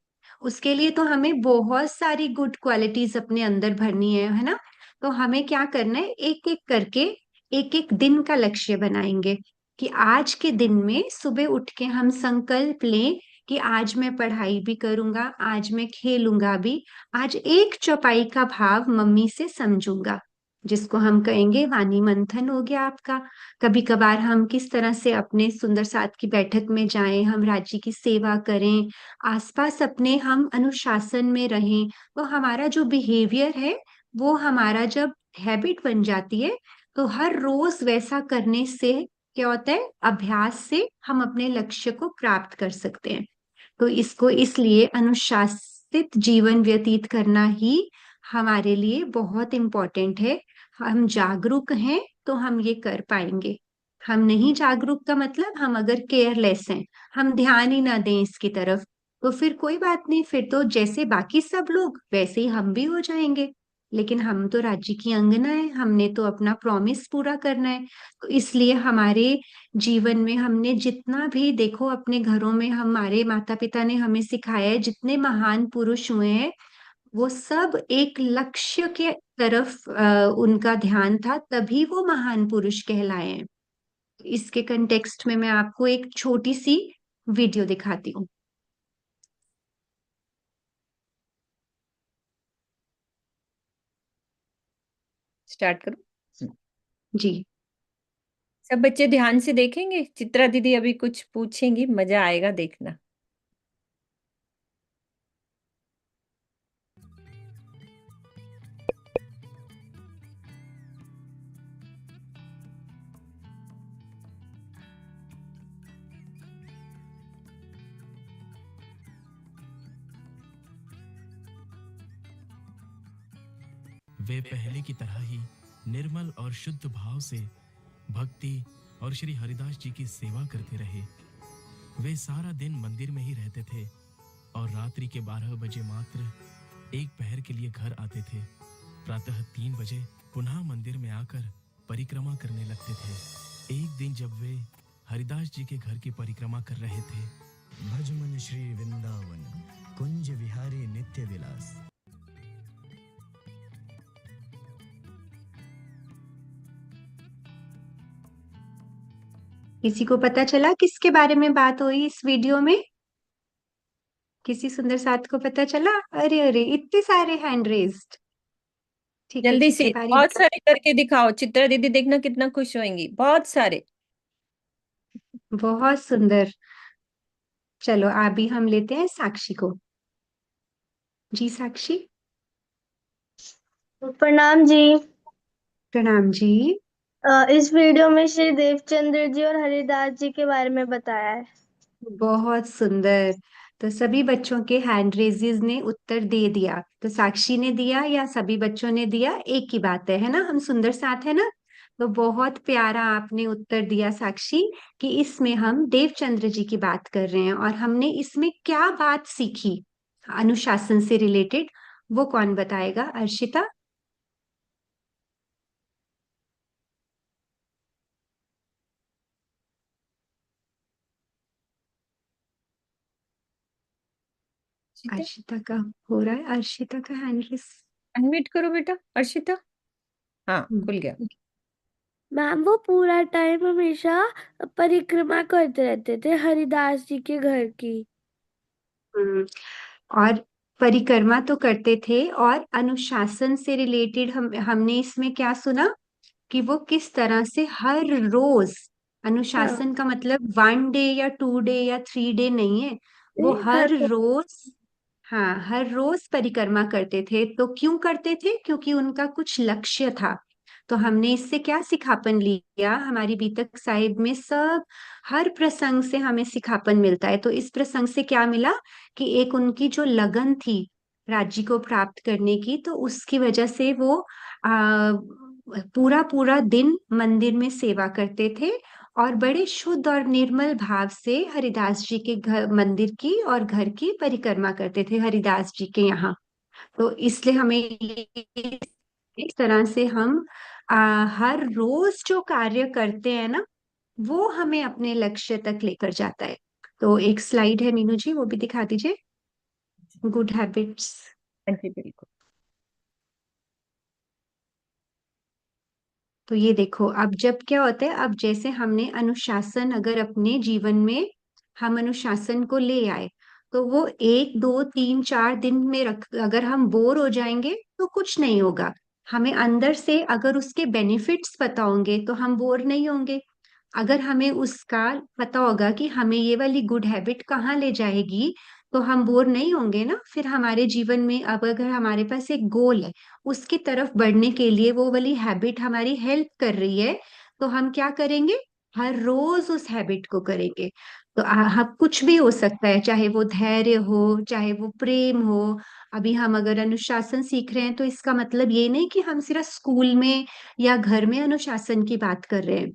उसके लिए तो हमें बहुत सारी गुड क्वालिटीज अपने अंदर भरनी है ना? तो हमें क्या करना है, एक एक करके एक एक दिन का लक्ष्य बनाएंगे, कि आज के दिन में सुबह उठ के हम संकल्प लें कि आज मैं पढ़ाई भी करूंगा, आज मैं खेलूंगा भी, आज एक चौपाई का भाव मम्मी से समझूंगा, जिसको हम कहेंगे वाणी मंथन हो गया आपका। कभी कभार हम किस तरह से अपने सुंदर साथ की बैठक में जाएं, हम राज्य की सेवा करें, आसपास अपने हम अनुशासन में रहें। तो हमारा जो बिहेवियर है, वो हमारा जब हैबिट बन जाती है, तो हर रोज वैसा करने से क्या होता है, अभ्यास से हम अपने लक्ष्य को प्राप्त कर सकते हैं। तो इसको इसलिए अनुशासित जीवन व्यतीत करना ही हमारे लिए बहुत इम्पोर्टेंट है। हम जागरूक हैं तो हम ये कर पाएंगे। हम नहीं जागरूक का मतलब हम अगर केयरलेस हैं, हम ध्यान ही ना दें इसकी तरफ, तो फिर कोई बात नहीं, फिर तो जैसे बाकी सब लोग वैसे ही हम भी हो जाएंगे। लेकिन हम तो राज्य की अंगना है, हमने तो अपना प्रॉमिस पूरा करना है। तो इसलिए हमारे जीवन में हमने जितना भी, देखो अपने घरों में हमारे माता पिता ने हमें सिखाया है, जितने महान पुरुष हुए हैं वो सब एक लक्ष्य के तरफ उनका ध्यान था, तभी वो महान पुरुष कहलाए हैं। इसके कंटेक्स्ट में मैं आपको एक छोटी सी वीडियो दिखाती हूँ। स्टार्ट करो। जी। सब बच्चे ध्यान से देखेंगे, चित्रा दीदी अभी कुछ पूछेंगी, मजा आएगा देखना। वे पहले की तरह ही निर्मल और शुद्ध भाव से भक्ति और श्री हरिदास जी की सेवा करते रहे। वे सारा दिन मंदिर में ही रहते थे और रात्रि के 12 बजे मात्र एक पहर के लिए घर आते थे। प्रातः 3 बजे पुनः मंदिर में आकर परिक्रमा करने लगते थे। एक दिन जब वे हरिदास जी के घर की परिक्रमा कर रहे थे, भजमन श्री वृंदावन कुंज विहारी नित्य विलास। किसी को पता चला किसके बारे में बात हुई इस वीडियो में? किसी सुंदर साथ को पता चला? अरे अरे, इतने सारे हैंड रेज्ड। ठीक है, जल्दी ठीक है, से बारी बहुत सारे करके दिखाओ, चित्रा दीदी देखना कितना खुश होंगी, बहुत सारे। बहुत सुंदर। चलो अभी हम लेते हैं साक्षी को। जी साक्षी। प्रणाम जी। प्रणाम जी। इस वीडियो में श्री देवचंद्र जी और हरिदास जी के बारे में बताया है। बहुत सुंदर। तो सभी बच्चों के हैंड रेजेस ने उत्तर दे दिया। तो साक्षी ने दिया या सभी बच्चों ने दिया, एक ही बात है ना, हम सुंदर साथ है ना। तो बहुत प्यारा आपने उत्तर दिया साक्षी, कि इसमें हम देवचंद्र जी की बात कर रहे हैं और हमने इसमें क्या बात सीखी अनुशासन से रिलेटेड, वो कौन बताएगा? अर्शिता। अर्शिता का हो रहा है, अर्शिता का हैंड रेस। अनम्यूट करो बेटा अर्शिता। हाँ खुल गया। मैम वो पूरा टाइम हमेशा परिक्रमा करते रहते थे हरिदास जी के घर की। और परिक्रमा तो करते थे, और अनुशासन से रिलेटेड हमने इसमें क्या सुना कि वो किस तरह से हर रोज, अनुशासन का मतलब 1 डे या 2 डे या 3 डे नहीं है, वो हर रोज, हाँ हर रोज परिक्रमा करते थे। तो क्यों करते थे? क्योंकि उनका कुछ लक्ष्य था। तो हमने इससे क्या सिखापन लिया? हमारी बीतक साहिब में सब हर प्रसंग से हमें सिखापन मिलता है। तो इस प्रसंग से क्या मिला कि एक उनकी जो लगन थी राज्य को प्राप्त करने की, तो उसकी वजह से वो पूरा पूरा दिन मंदिर में सेवा करते थे और बड़े शुद्ध और निर्मल भाव से हरिदास जी के घर, मंदिर की और घर की परिक्रमा करते थे हरिदास जी के यहाँ। तो इसलिए हमें इस तरह से हम हर रोज जो कार्य करते हैं ना, वो हमें अपने लक्ष्य तक लेकर जाता है। तो एक स्लाइड है मीनू जी, वो भी दिखा दीजिए, गुड हैबिट्स। जी बिल्कुल। तो ये देखो, अब जब क्या होता है, अब जैसे हमने अनुशासन अगर अपने जीवन में हम अनुशासन को ले आए, तो वो 1 2 3 4 दिन में अगर हम बोर हो जाएंगे तो कुछ नहीं होगा। हमें अंदर से अगर उसके बेनिफिट्स पता होंगे तो हम बोर नहीं होंगे। अगर हमें उसका पता होगा कि हमें ये वाली गुड हैबिट कहाँ ले जाएगी, तो हम बोर नहीं होंगे ना। फिर हमारे जीवन में अब अगर हमारे पास एक गोल है, उसकी तरफ बढ़ने के लिए वो वाली हैबिट हमारी हेल्प कर रही है, तो हम क्या करेंगे? हर रोज उस हैबिट को करेंगे तो हम कुछ भी हो सकता है, चाहे वो धैर्य हो, चाहे वो प्रेम हो। अभी हम अगर अनुशासन सीख रहे हैं तो इसका मतलब ये नहीं कि हम सिर्फ स्कूल में या घर में अनुशासन की बात कर रहे हैं।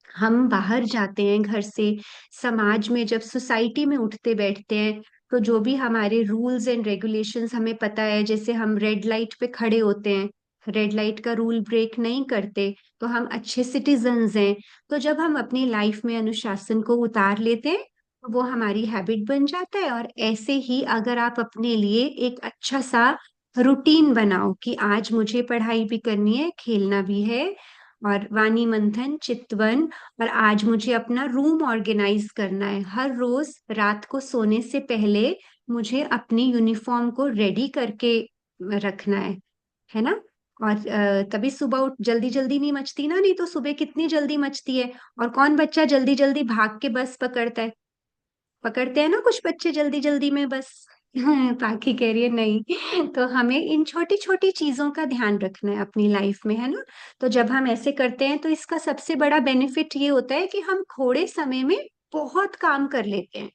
हम बाहर जाते हैं घर से, समाज में जब सोसाइटी में उठते बैठते हैं, तो जो भी हमारे रूल्स एंड रेगुलेशंस हमें पता है, जैसे हम रेड लाइट पे खड़े होते हैं, रेड लाइट का रूल ब्रेक नहीं करते, तो हम अच्छे सिटीजन्स हैं। तो जब हम अपनी लाइफ में अनुशासन को उतार लेते हैं तो वो हमारी हैबिट बन जाता है। और ऐसे ही अगर आप अपने लिए एक अच्छा सा रूटीन बनाओ कि आज मुझे पढ़ाई भी करनी है, खेलना भी है, और वाणी मंथन चितवन, और आज मुझे अपना रूम ऑर्गेनाइज करना है, हर रोज रात को सोने से पहले मुझे अपनी यूनिफॉर्म को रेडी करके रखना है ना। और तभी सुबह उठ जल्दी जल्दी नहीं मचती ना, नहीं तो सुबह कितनी जल्दी मचती है। और कौन बच्चा जल्दी जल्दी भाग के बस पकड़ता है? पकड़ते हैं ना कुछ बच्चे जल्दी जल्दी में बस। पाखी कह रही है नहीं। तो हमें इन छोटी छोटी चीजों का ध्यान रखना है अपनी लाइफ में, है ना। तो जब हम ऐसे करते हैं तो इसका सबसे बड़ा बेनिफिट ये होता है कि हम थोड़े समय में बहुत काम कर लेते हैं।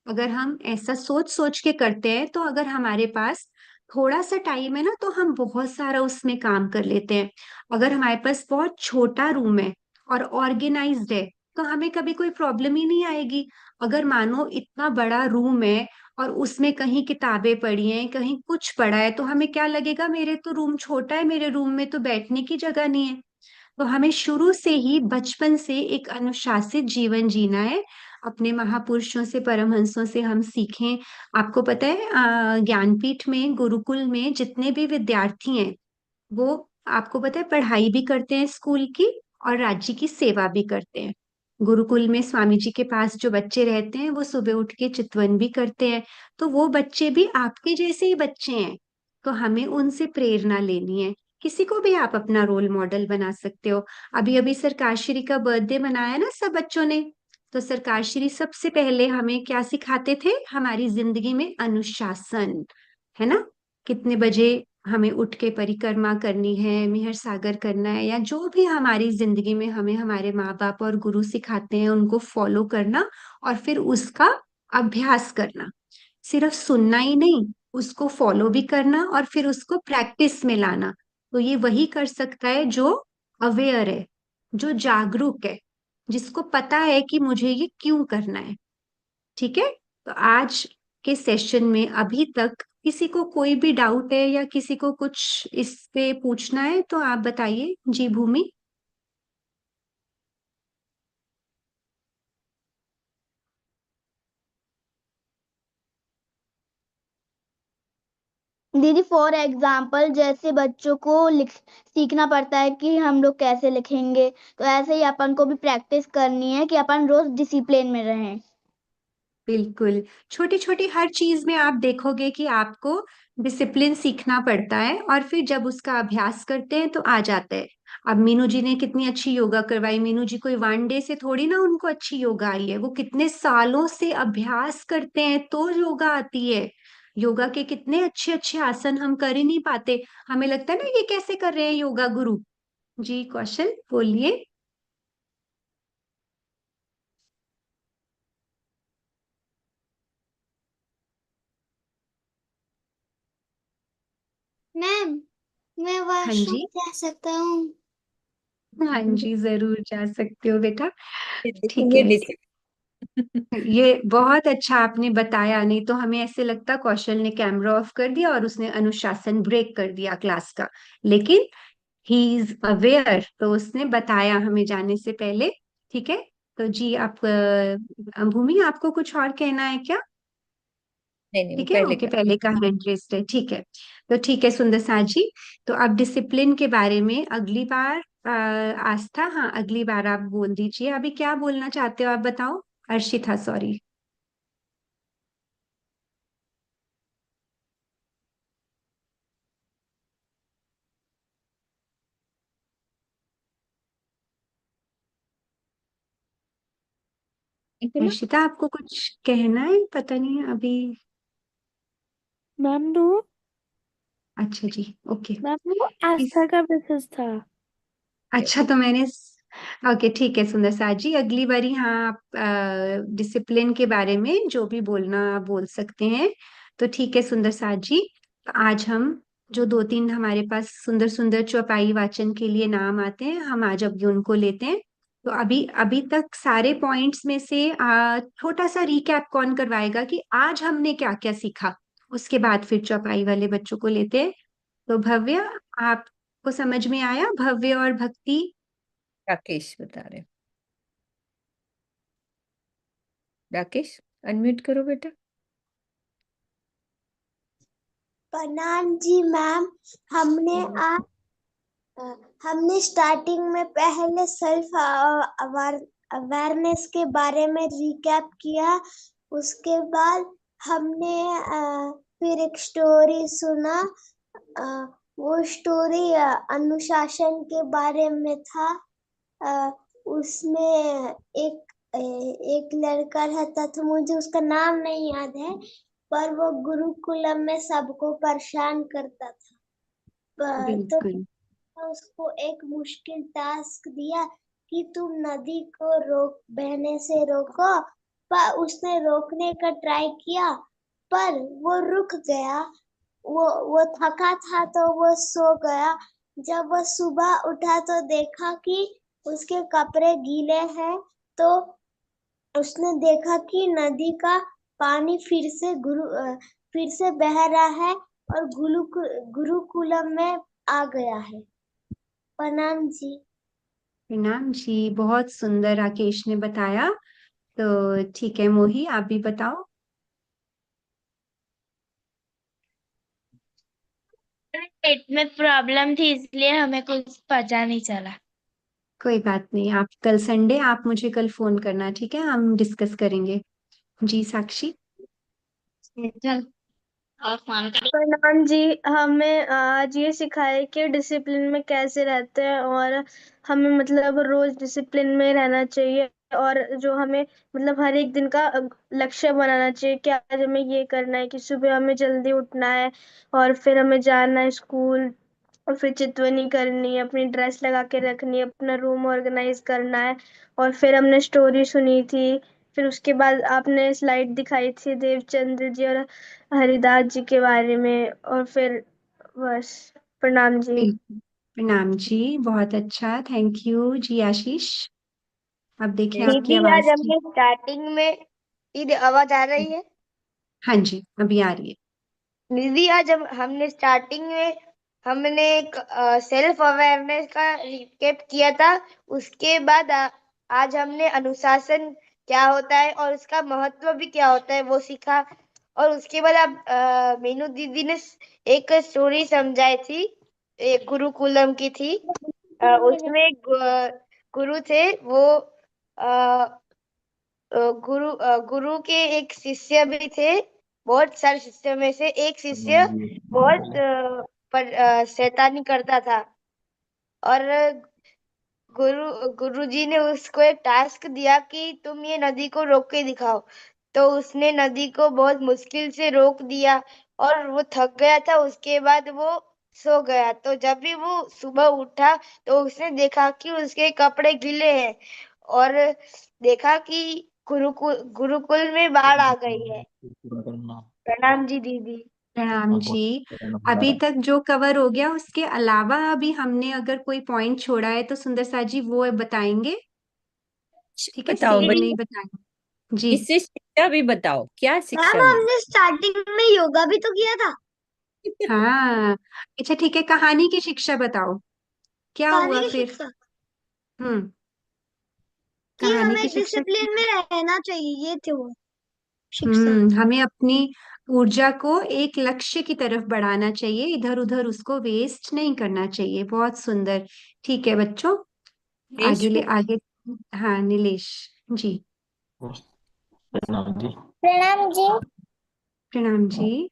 अगर हम ऐसा सोच सोच के करते हैं तो अगर हमारे पास थोड़ा सा टाइम है ना, तो हम बहुत सारा उसमें काम कर लेते हैं। अगर हमारे पास बहुत छोटा रूम है और ऑर्गेनाइज्ड है तो हमें कभी कोई प्रॉब्लम ही नहीं आएगी। अगर मानो इतना बड़ा रूम है और उसमें कहीं किताबें पड़ी हैं, कहीं कुछ पड़ा है, तो हमें क्या लगेगा, मेरे तो रूम छोटा है, मेरे रूम में तो बैठने की जगह नहीं है। तो हमें शुरू से ही बचपन से एक अनुशासित जीवन जीना है। अपने महापुरुषों से, परमहंसों से हम सीखें। आपको पता है ज्ञानपीठ में, गुरुकुल में जितने भी विद्यार्थी हैं, वो आपको पता है पढ़ाई भी करते हैं स्कूल की और राज्य की सेवा भी करते हैं। गुरुकुल में स्वामी जी के पास जो बच्चे रहते हैं वो सुबह उठ के चितवन भी करते हैं। तो वो बच्चे भी आपके जैसे ही बच्चे हैं, तो हमें उनसे प्रेरणा लेनी है। किसी को भी आप अपना रोल मॉडल बना सकते हो। अभी अभी सरकारश्री का बर्थडे मनाया ना सब बच्चों ने। तो सरकारश्री सबसे पहले हमें क्या सिखाते थे, हमारी जिंदगी में अनुशासन, है ना। कितने बजे हमें उठ के परिक्रमा करनी है, मिहर सागर करना है, या जो भी हमारी जिंदगी में हमें हमारे माँ बाप और गुरु सिखाते हैं उनको फॉलो करना, और फिर उसका अभ्यास करना। सिर्फ सुनना ही नहीं, उसको फॉलो भी करना और फिर उसको प्रैक्टिस में लाना। तो ये वही कर सकता है जो अवेयर है, जो जागरूक है, जिसको पता है कि मुझे ये क्यों करना है। ठीक है। तो आज के सेशन में अभी तक किसी को कोई भी डाउट है या किसी को कुछ इस पे पूछना है तो आप बताइए जी भूमि। दीदी फॉर एग्जाम्पल जैसे बच्चों को लिख सीखना पड़ता है कि हम लोग कैसे लिखेंगे, तो ऐसे ही अपन को भी प्रैक्टिस करनी है कि अपन रोज डिसिप्लिन में रहें। बिल्कुल। छोटी छोटी हर चीज में आप देखोगे कि आपको डिसिप्लिन सीखना पड़ता है, और फिर जब उसका अभ्यास करते हैं तो आ जाता है। अब मीनू जी ने कितनी अच्छी योगा करवाई। मीनू जी कोई वन डे से थोड़ी ना उनको अच्छी योगा आई है, वो कितने सालों से अभ्यास करते हैं तो योगा आती है। योगा के कितने अच्छे अच्छे आसन हम कर ही नहीं पाते। हमें लगता है ना ये कैसे कर रहे हैं योगा गुरु। जी कौशल बोलिए। मैम, मैं हाँ वॉशरूम जी। जा सकता हूँ? हाँ जी जरूर जा सकते हो बेटा। ठीक देखिए है। ये बहुत अच्छा आपने बताया, नहीं तो हमें ऐसे लगता कौशल ने कैमरा ऑफ कर दिया और उसने अनुशासन ब्रेक कर दिया क्लास का। लेकिन ही इज अवेयर, तो उसने बताया हमें जाने से पहले। ठीक है। तो जी आप भूमि आपको कुछ और कहना है क्या? नहीं नहीं, वो ठीक है, पहले ओके, कर। पहले का हैंड रेस्ट है, ठीक है। तो ठीक है सुंदर सा जी। तो अब डिसिप्लिन के बारे में अगली बार आस्था, हाँ अगली बार आप बोल दीजिए, अभी क्या बोलना चाहते हो आप बताओ। अर्शिता सॉरी। बोलो। हर्षिता आपको कुछ कहना है, पता नहीं अभी। मैम दो। अच्छा जी, ओके। मैम वो इस आस्था का मैसेज था। अच्छा तो मैंने ओके ठीक है सुंदर साथ जी, अगली बारी हाँ आप डिसिप्लिन के बारे में जो भी बोलना आप बोल सकते हैं। तो ठीक है सुंदर साथ जी, तो आज हम जो दो तीन हमारे पास सुंदर सुंदर चौपाई वाचन के लिए नाम आते हैं, हम आज अभी उनको लेते हैं। तो अभी अभी तक सारे पॉइंट्स में से छोटा सा रिकैप कौन करवाएगा कि आज हमने क्या क्या सीखा, उसके बाद फिर चौपाई वाले बच्चों को लेते हैं। तो भव्य, आपको समझ में आया? भव्य और भक्ति। राकेश बता रहे। राकेश अनम्यूट करो बेटा। प्रणाम जी मैम। हमने आज हमने स्टार्टिंग में पहले सेल्फ अवेयरनेस के बारे में रिकैप किया। उसके बाद हमने फिर एक स्टोरी सुना। वो स्टोरी अनुशासन के बारे में था। उसमें एक लड़का रहता था, मुझे उसका नाम नहीं याद है, पर वो गुरुकुलम में सबको परेशान करता था। तो बिल्कुल उसको एक मुश्किल टास्क दिया कि तुम नदी को बहने से रोको। पर उसने रोकने का ट्राई किया, पर वो रुक गया। वो थका था तो वो सो गया। जब वो सुबह उठा तो देखा कि उसके कपड़े गीले हैं। तो उसने देखा कि नदी का पानी फिर से बह रहा है और गुरुकुलम में आ गया है। प्रणाम जी। प्रणाम जी, बहुत सुंदर राकेश ने बताया। तो ठीक है मोही, आप भी बताओ। पेट में प्रॉब्लम थी इसलिए हमें कुछ पता नहीं चला। कोई बात नहीं, आप कल संडे आप मुझे कल फोन करना, ठीक है? हम डिस्कस करेंगे। जी साक्षी। चल और फोन कर। प्रणाम जी। हमें आज ये सिखाया कि डिसिप्लिन में कैसे रहते हैं और हमें मतलब रोज डिसिप्लिन में रहना चाहिए। और जो हमें मतलब हर एक दिन का लक्ष्य बनाना चाहिए कि आज हमें ये करना है कि सुबह हमें जल्दी उठना है और फिर हमें जाना है स्कूल, और फिर चितवनी करनी है, अपनी ड्रेस लगा के रखनी है, अपना रूम ऑर्गेनाइज करना है। और फिर हमने स्टोरी सुनी थी, फिर उसके बाद आपने स्लाइड दिखाई थी देवचंद्र जी और हरिदास जी के बारे में। और फिर बस। प्रणाम जी। बिल्कुल प्रणाम जी, बहुत अच्छा, थैंक यू जी आशीष। अब देखिए आपकी दीदी आज आवाज ठीक। हमने स्टार्टिंग में, दीदी आवाज आ रही है? हाँ जी अभी आ रही है। दीदी आज हमने स्टार्टिंग में हमने एक सेल्फ अवेयरनेस का रिकेप किया था। उसके बाद आज हमने अनुशासन क्या होता है और उसका महत्व भी क्या होता है वो सीखा। और उसके बाद आप मीनू दीदी ने एक स्टोरी समझाई थी, एक गुरुकुलम की थी। उसमें एक गुरु थे। वो गुरु के एक शिष्य भी थे। बहुत सारे शिष्यों में से एक शिष्य बहुत शैतानी करता था। और गुरुजी ने उसको एक टास्क दिया कि तुम ये नदी को रोक के दिखाओ। तो उसने नदी को बहुत मुश्किल से रोक दिया और वो थक गया था। उसके बाद वो सो गया। तो जब भी वो सुबह उठा तो उसने देखा कि उसके कपड़े गीले हैं और देखा कि गुरुकुल में बाढ़ आ गई है। प्रणाम जी दीदी। प्रणाम जी। अभी तक जो कवर हो गया उसके अलावा अभी हमने अगर कोई पॉइंट छोड़ा है तो सुंदर सा जी वो बताएंगे, ठीक है? बताओ सेम नहीं बच्चे, बताएंगे जी। इससे शिक्षा भी बताओ, क्या मैम शिक्षा मिली? हमने स्टार्टिंग में योगा भी तो किया था। हाँ अच्छा ठीक है, कहानी की शिक्षा बताओ, क्या कहानी हुआ की फिर? शिक्षा हम्म। कि कहानी की हमें शिक्षा डिसिप्लिन में रहना चाहिए, ये थे वो शिक्षा। हमें अपनी ऊर्जा को एक लक्ष्य की तरफ बढ़ाना चाहिए, इधर उधर उसको वेस्ट नहीं करना चाहिए। बहुत सुंदर। ठीक है बच्चों, देश आगे ले को आगे। हाँ नीलेश जी। प्रणाम जी। प्रणाम जी।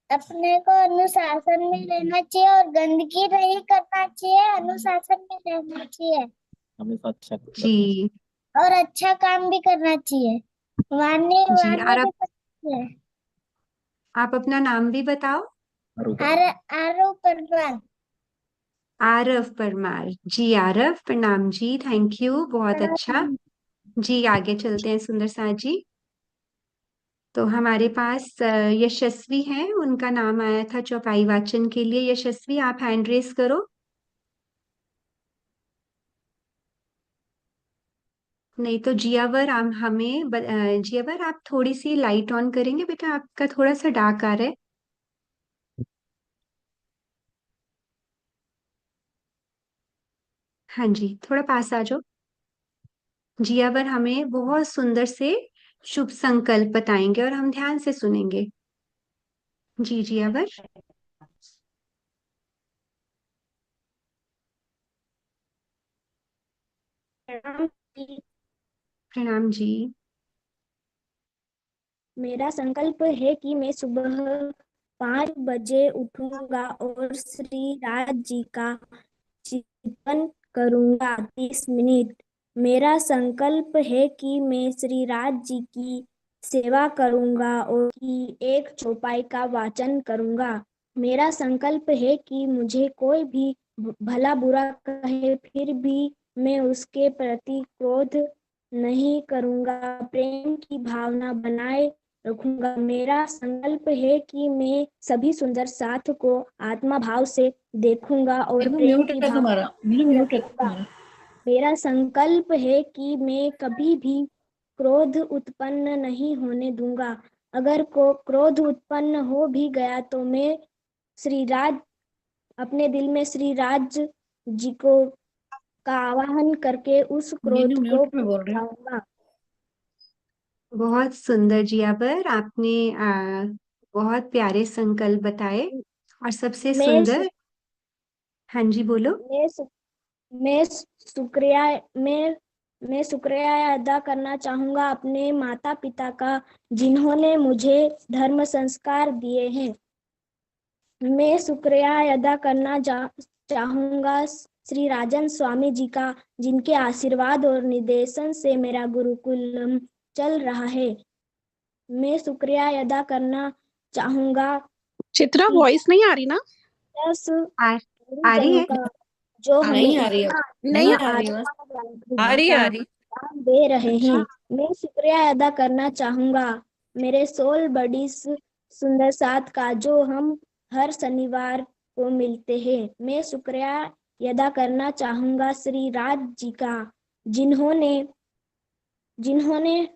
अपने को अनुशासन में रहना चाहिए और गंदगी नहीं करना चाहिए, अनुशासन में रहना चाहिए जी और अच्छा काम भी करना चाहिए। वाणी जी, और वाणी भी करनी चाहिए। आप अपना नाम भी बताओ। आर आरो परवान। आरव परमार। जी आरव, प्रणाम जी, थैंक यू, बहुत अच्छा। जी आगे चलते हैं सुंदर साथ जी। तो हमारे पास यशस्वी हैं, उनका नाम आया था चौपाई वाचन के लिए। यशस्वी, आप हैंड रेस करो। नहीं तो जियावर, जियावर आप थोड़ी सी लाइट ऑन करेंगे बेटा, आपका थोड़ा सा डार्क आ रहा है। हाँ जी, थोड़ा पास आ जाओ। जियावर हमें बहुत सुंदर से शुभ संकल्प बताएंगे और हम ध्यान से सुनेंगे। जी जियावर। प्रणाम जी। मेरा संकल्प है कि मैं सुबह 5 बजे उठूंगा और श्री राज जी का चिंतन करूंगा 30 मिनट। मेरा संकल्प है कि मैं श्री राज जी की सेवा करूंगा और की एक चौपाई का वाचन करूंगा। मेरा संकल्प है कि मुझे कोई भी भला बुरा कहे फिर भी मैं उसके प्रति क्रोध नहीं करूंगा, प्रेम की भावना बनाए रखूंगा। मेरा संकल्प है कि मैं सभी सुंदर साथ को आत्मा भाव से देखूंगा और प्रेम की भावना रखूंगा। मेरा संकल्प है कि मैं कभी भी क्रोध उत्पन्न नहीं होने दूंगा। अगर को क्रोध उत्पन्न हो भी गया तो मैं श्री राज अपने दिल में श्री राज जी को का आवाहन करके उस क्रोध को भगाऊंगा। बहुत सुंदर जियावर, आपने बहुत प्यारे संकल्प बताए। और सबसे मैं सुंदर, हाँ जी बोलो। मैं सु- मैं शुक्रिया मैं मैं शुक्रिया अदा करना चाहूंगा अपने माता पिता का, जिन्होंने मुझे धर्म संस्कार दिए हैं। मैं शुक्रिया अदा करना चाहूंगा श्री राजन स्वामी जी का, जिनके आशीर्वाद और निर्देशन से मेरा गुरुकुलम चल रहा है। मैं शुक्रिया अदा करना चाहूंगा चित्रा, वॉइस नहीं आ रही ना? आ रही है? का, जो हमें नहीं आ रही है, नहीं आ रही है, आ रही आ रही। दान दे रहे अच्छा। हैं। मैं शुक्रिया अदा करना चाहूंगा मेरे सोल बडीज सुंदर साथ का, जो हम हर शनिवार को मिलते हैं। मैं शुक्रिया अदा करना चाहूंगा श्री राज जी का, जिन्होंने जिन्होंने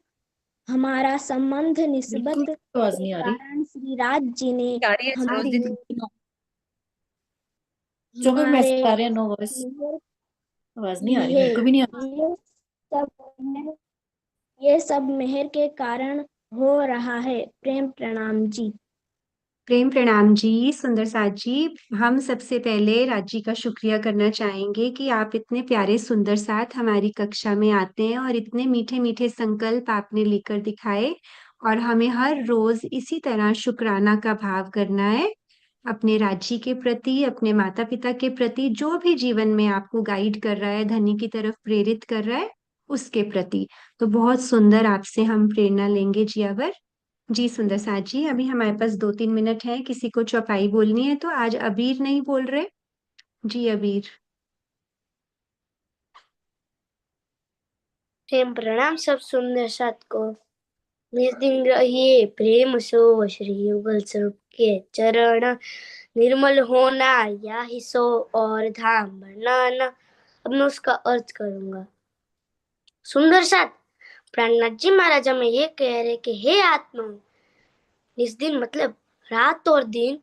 हमारा संबंध निस्बत आवाज के नहीं आ रही। कारण श्री राज जी ने आ रही है सरोज हमारे दीदी, जो भी मैसेज आ रहे हैं, नो वॉइस, लिए आवाज नहीं आ रही, है। मेरे को भी नहीं आ रही। ये सब मेहर के कारण हो रहा है। प्रेम प्रणाम जी। प्रेम प्रणाम जी, सुंदर साथ जी। हम सबसे पहले राजी का शुक्रिया करना चाहेंगे कि आप इतने प्यारे सुंदर साथ हमारी कक्षा में आते हैं और इतने मीठे मीठे संकल्प आपने लेकर दिखाए। और हमें हर रोज इसी तरह शुक्राना का भाव करना है अपने राज्य के प्रति, अपने माता पिता के प्रति, जो भी जीवन में आपको गाइड कर रहा है, धनी की तरफ प्रेरित कर रहा है, उसके प्रति। तो बहुत सुंदर, आपसे हम प्रेरणा लेंगे जियावर। जी सुंदर साथ जी, अभी हमारे पास 2-3 मिनट है, किसी को चौपाई बोलनी है तो आज अबीर नहीं बोल रहे। जी अबीर। प्रेम प्रणाम सब सुंदर साथ को। निज दिन रहिए प्रेम सो श्री युगल स्वरूप के चरण, निर्मल होना या ही सो और धाम बनाना। अब मैं उसका अर्थ करूंगा। सुंदर साथ, प्राणनाथ जी महाराज हमें ये कह रहे कि हे आत्मा, निज दिन मतलब रात और दिन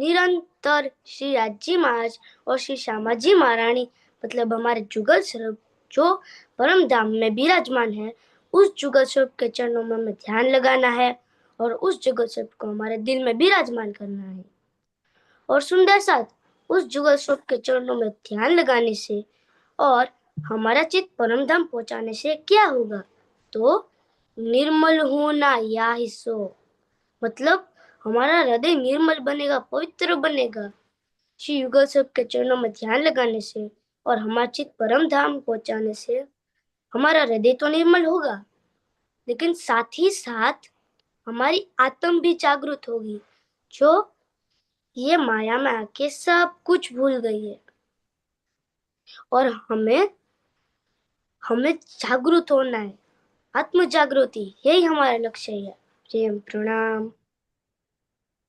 निरंतर श्री राजी महाराज और श्री श्यामाजी महारानी मतलब हमारे जुगल स्वरूप जो परम धाम में विराजमान है, उस जुगल स्वरूप के चरणों में हमें ध्यान लगाना है और उस जुगल स्वरूप को हमारे दिल में विराजमान करना है। और सुंदर साथ, उस जुगल स्वरूप के चरणों में ध्यान लगाने से और हमारा चित्त परम धाम पहुंचाने से क्या होगा? तो निर्मल होना या ही सो मतलब हमारा हृदय निर्मल बनेगा, पवित्र बनेगा श्री युगल स्वरूप के चरणों में ध्यान लगाने से और हमारा चित्त परम धाम पहुंचाने से हमारा हृदय तो निर्मल होगा, लेकिन साथ ही साथ हमारी आत्म भी जागृत होगी, जो ये माया में आके सब कुछ भूल गई है। और हमें हमें जागरूक होना है। आत्म जागृति यही हमारा लक्ष्य है। प्रेम प्रणाम।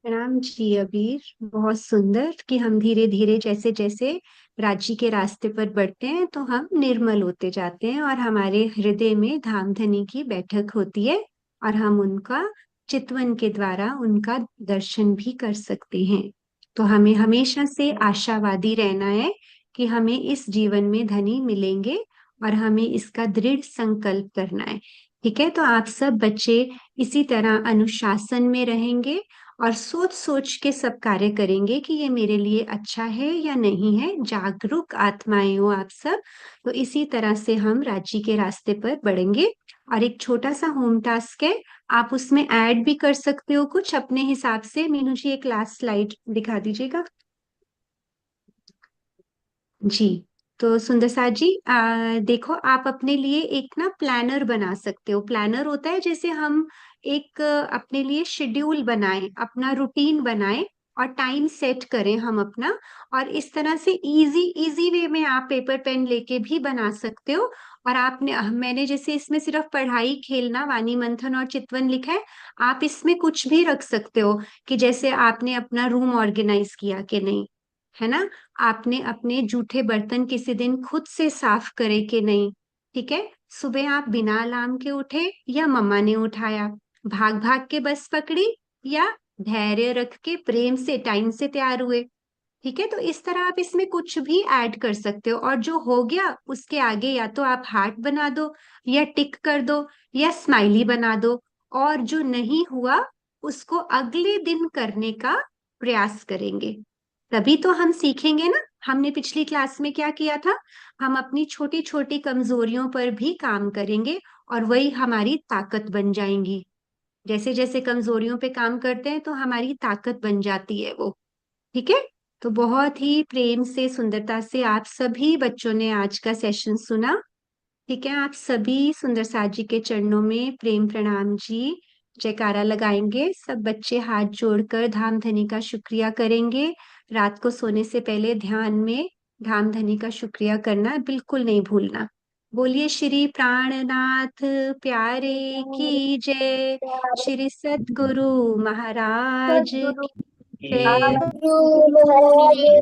प्रणाम जी अबीर, बहुत सुंदर कि हम धीरे धीरे जैसे जैसे राज्य के रास्ते पर बढ़ते हैं तो हम निर्मल होते जाते हैं और हमारे हृदय में धाम धनी की बैठक होती है और हम उनका चितवन के द्वारा उनका दर्शन भी कर सकते हैं। तो हमें हमेशा से आशावादी रहना है कि हमें इस जीवन में धनी मिलेंगे और हमें इसका दृढ़ संकल्प करना है। ठीक है, तो आप सब बच्चे इसी तरह अनुशासन में रहेंगे और सोच सोच के सब कार्य करेंगे कि ये मेरे लिए अच्छा है या नहीं है। जागरूक आत्माएं हो आप सब। तो इसी तरह से हम राज्य के रास्ते पर बढ़ेंगे। और एक छोटा सा होम टास्क है, आप उसमें ऐड भी कर सकते हो कुछ अपने हिसाब से। मीनू जी एक लास्ट स्लाइड दिखा दीजिएगा जी। तो सुंदर साथ जी देखो, आप अपने लिए एक ना प्लानर बना सकते हो। प्लानर होता है जैसे हम एक अपने लिए शेड्यूल बनाएं, अपना रूटीन बनाएं और टाइम सेट करें हम अपना। और इस तरह से इजी इजी वे में आप पेपर पेन लेके भी बना सकते हो। और आपने मैंने जैसे इसमें सिर्फ पढ़ाई खेलना वाणी मंथन और चितवन लिखा है, आप इसमें कुछ भी रख सकते हो कि जैसे आपने अपना रूम ऑर्गेनाइज किया कि नहीं, है ना। आपने अपने जूठे बर्तन किसी दिन खुद से साफ करे कि नहीं। ठीक है, सुबह आप बिना अलार्म के उठे या मम्मा ने उठाया, भाग भाग के बस पकड़ी या धैर्य रख के प्रेम से टाइम से तैयार हुए। ठीक है, तो इस तरह आप इसमें कुछ भी ऐड कर सकते हो और जो हो गया उसके आगे या तो आप हार्ट बना दो या टिक कर दो या स्माइली बना दो। और जो नहीं हुआ उसको अगले दिन करने का प्रयास करेंगे, तभी तो हम सीखेंगे ना। हमने पिछली क्लास में क्या किया था, हम अपनी छोटी छोटी कमजोरियों पर भी काम करेंगे और वही हमारी ताकत बन जाएंगी। जैसे जैसे कमजोरियों पे काम करते हैं तो हमारी ताकत बन जाती है वो। ठीक है, तो बहुत ही प्रेम से सुंदरता से आप सभी बच्चों ने आज का सेशन सुना। ठीक है, आप सभी सुंदर साथ जी के चरणों में प्रेम प्रणाम जी, जयकारा लगाएंगे। सब बच्चे हाथ जोड़कर धाम धनी का शुक्रिया करेंगे। रात को सोने से पहले ध्यान में धाम धनी का शुक्रिया करना बिल्कुल नहीं भूलना। बोलिए श्री प्राणनाथ प्यारे की जय। श्री सद्गुरु महाराज सद्गुरु की जय। महाराज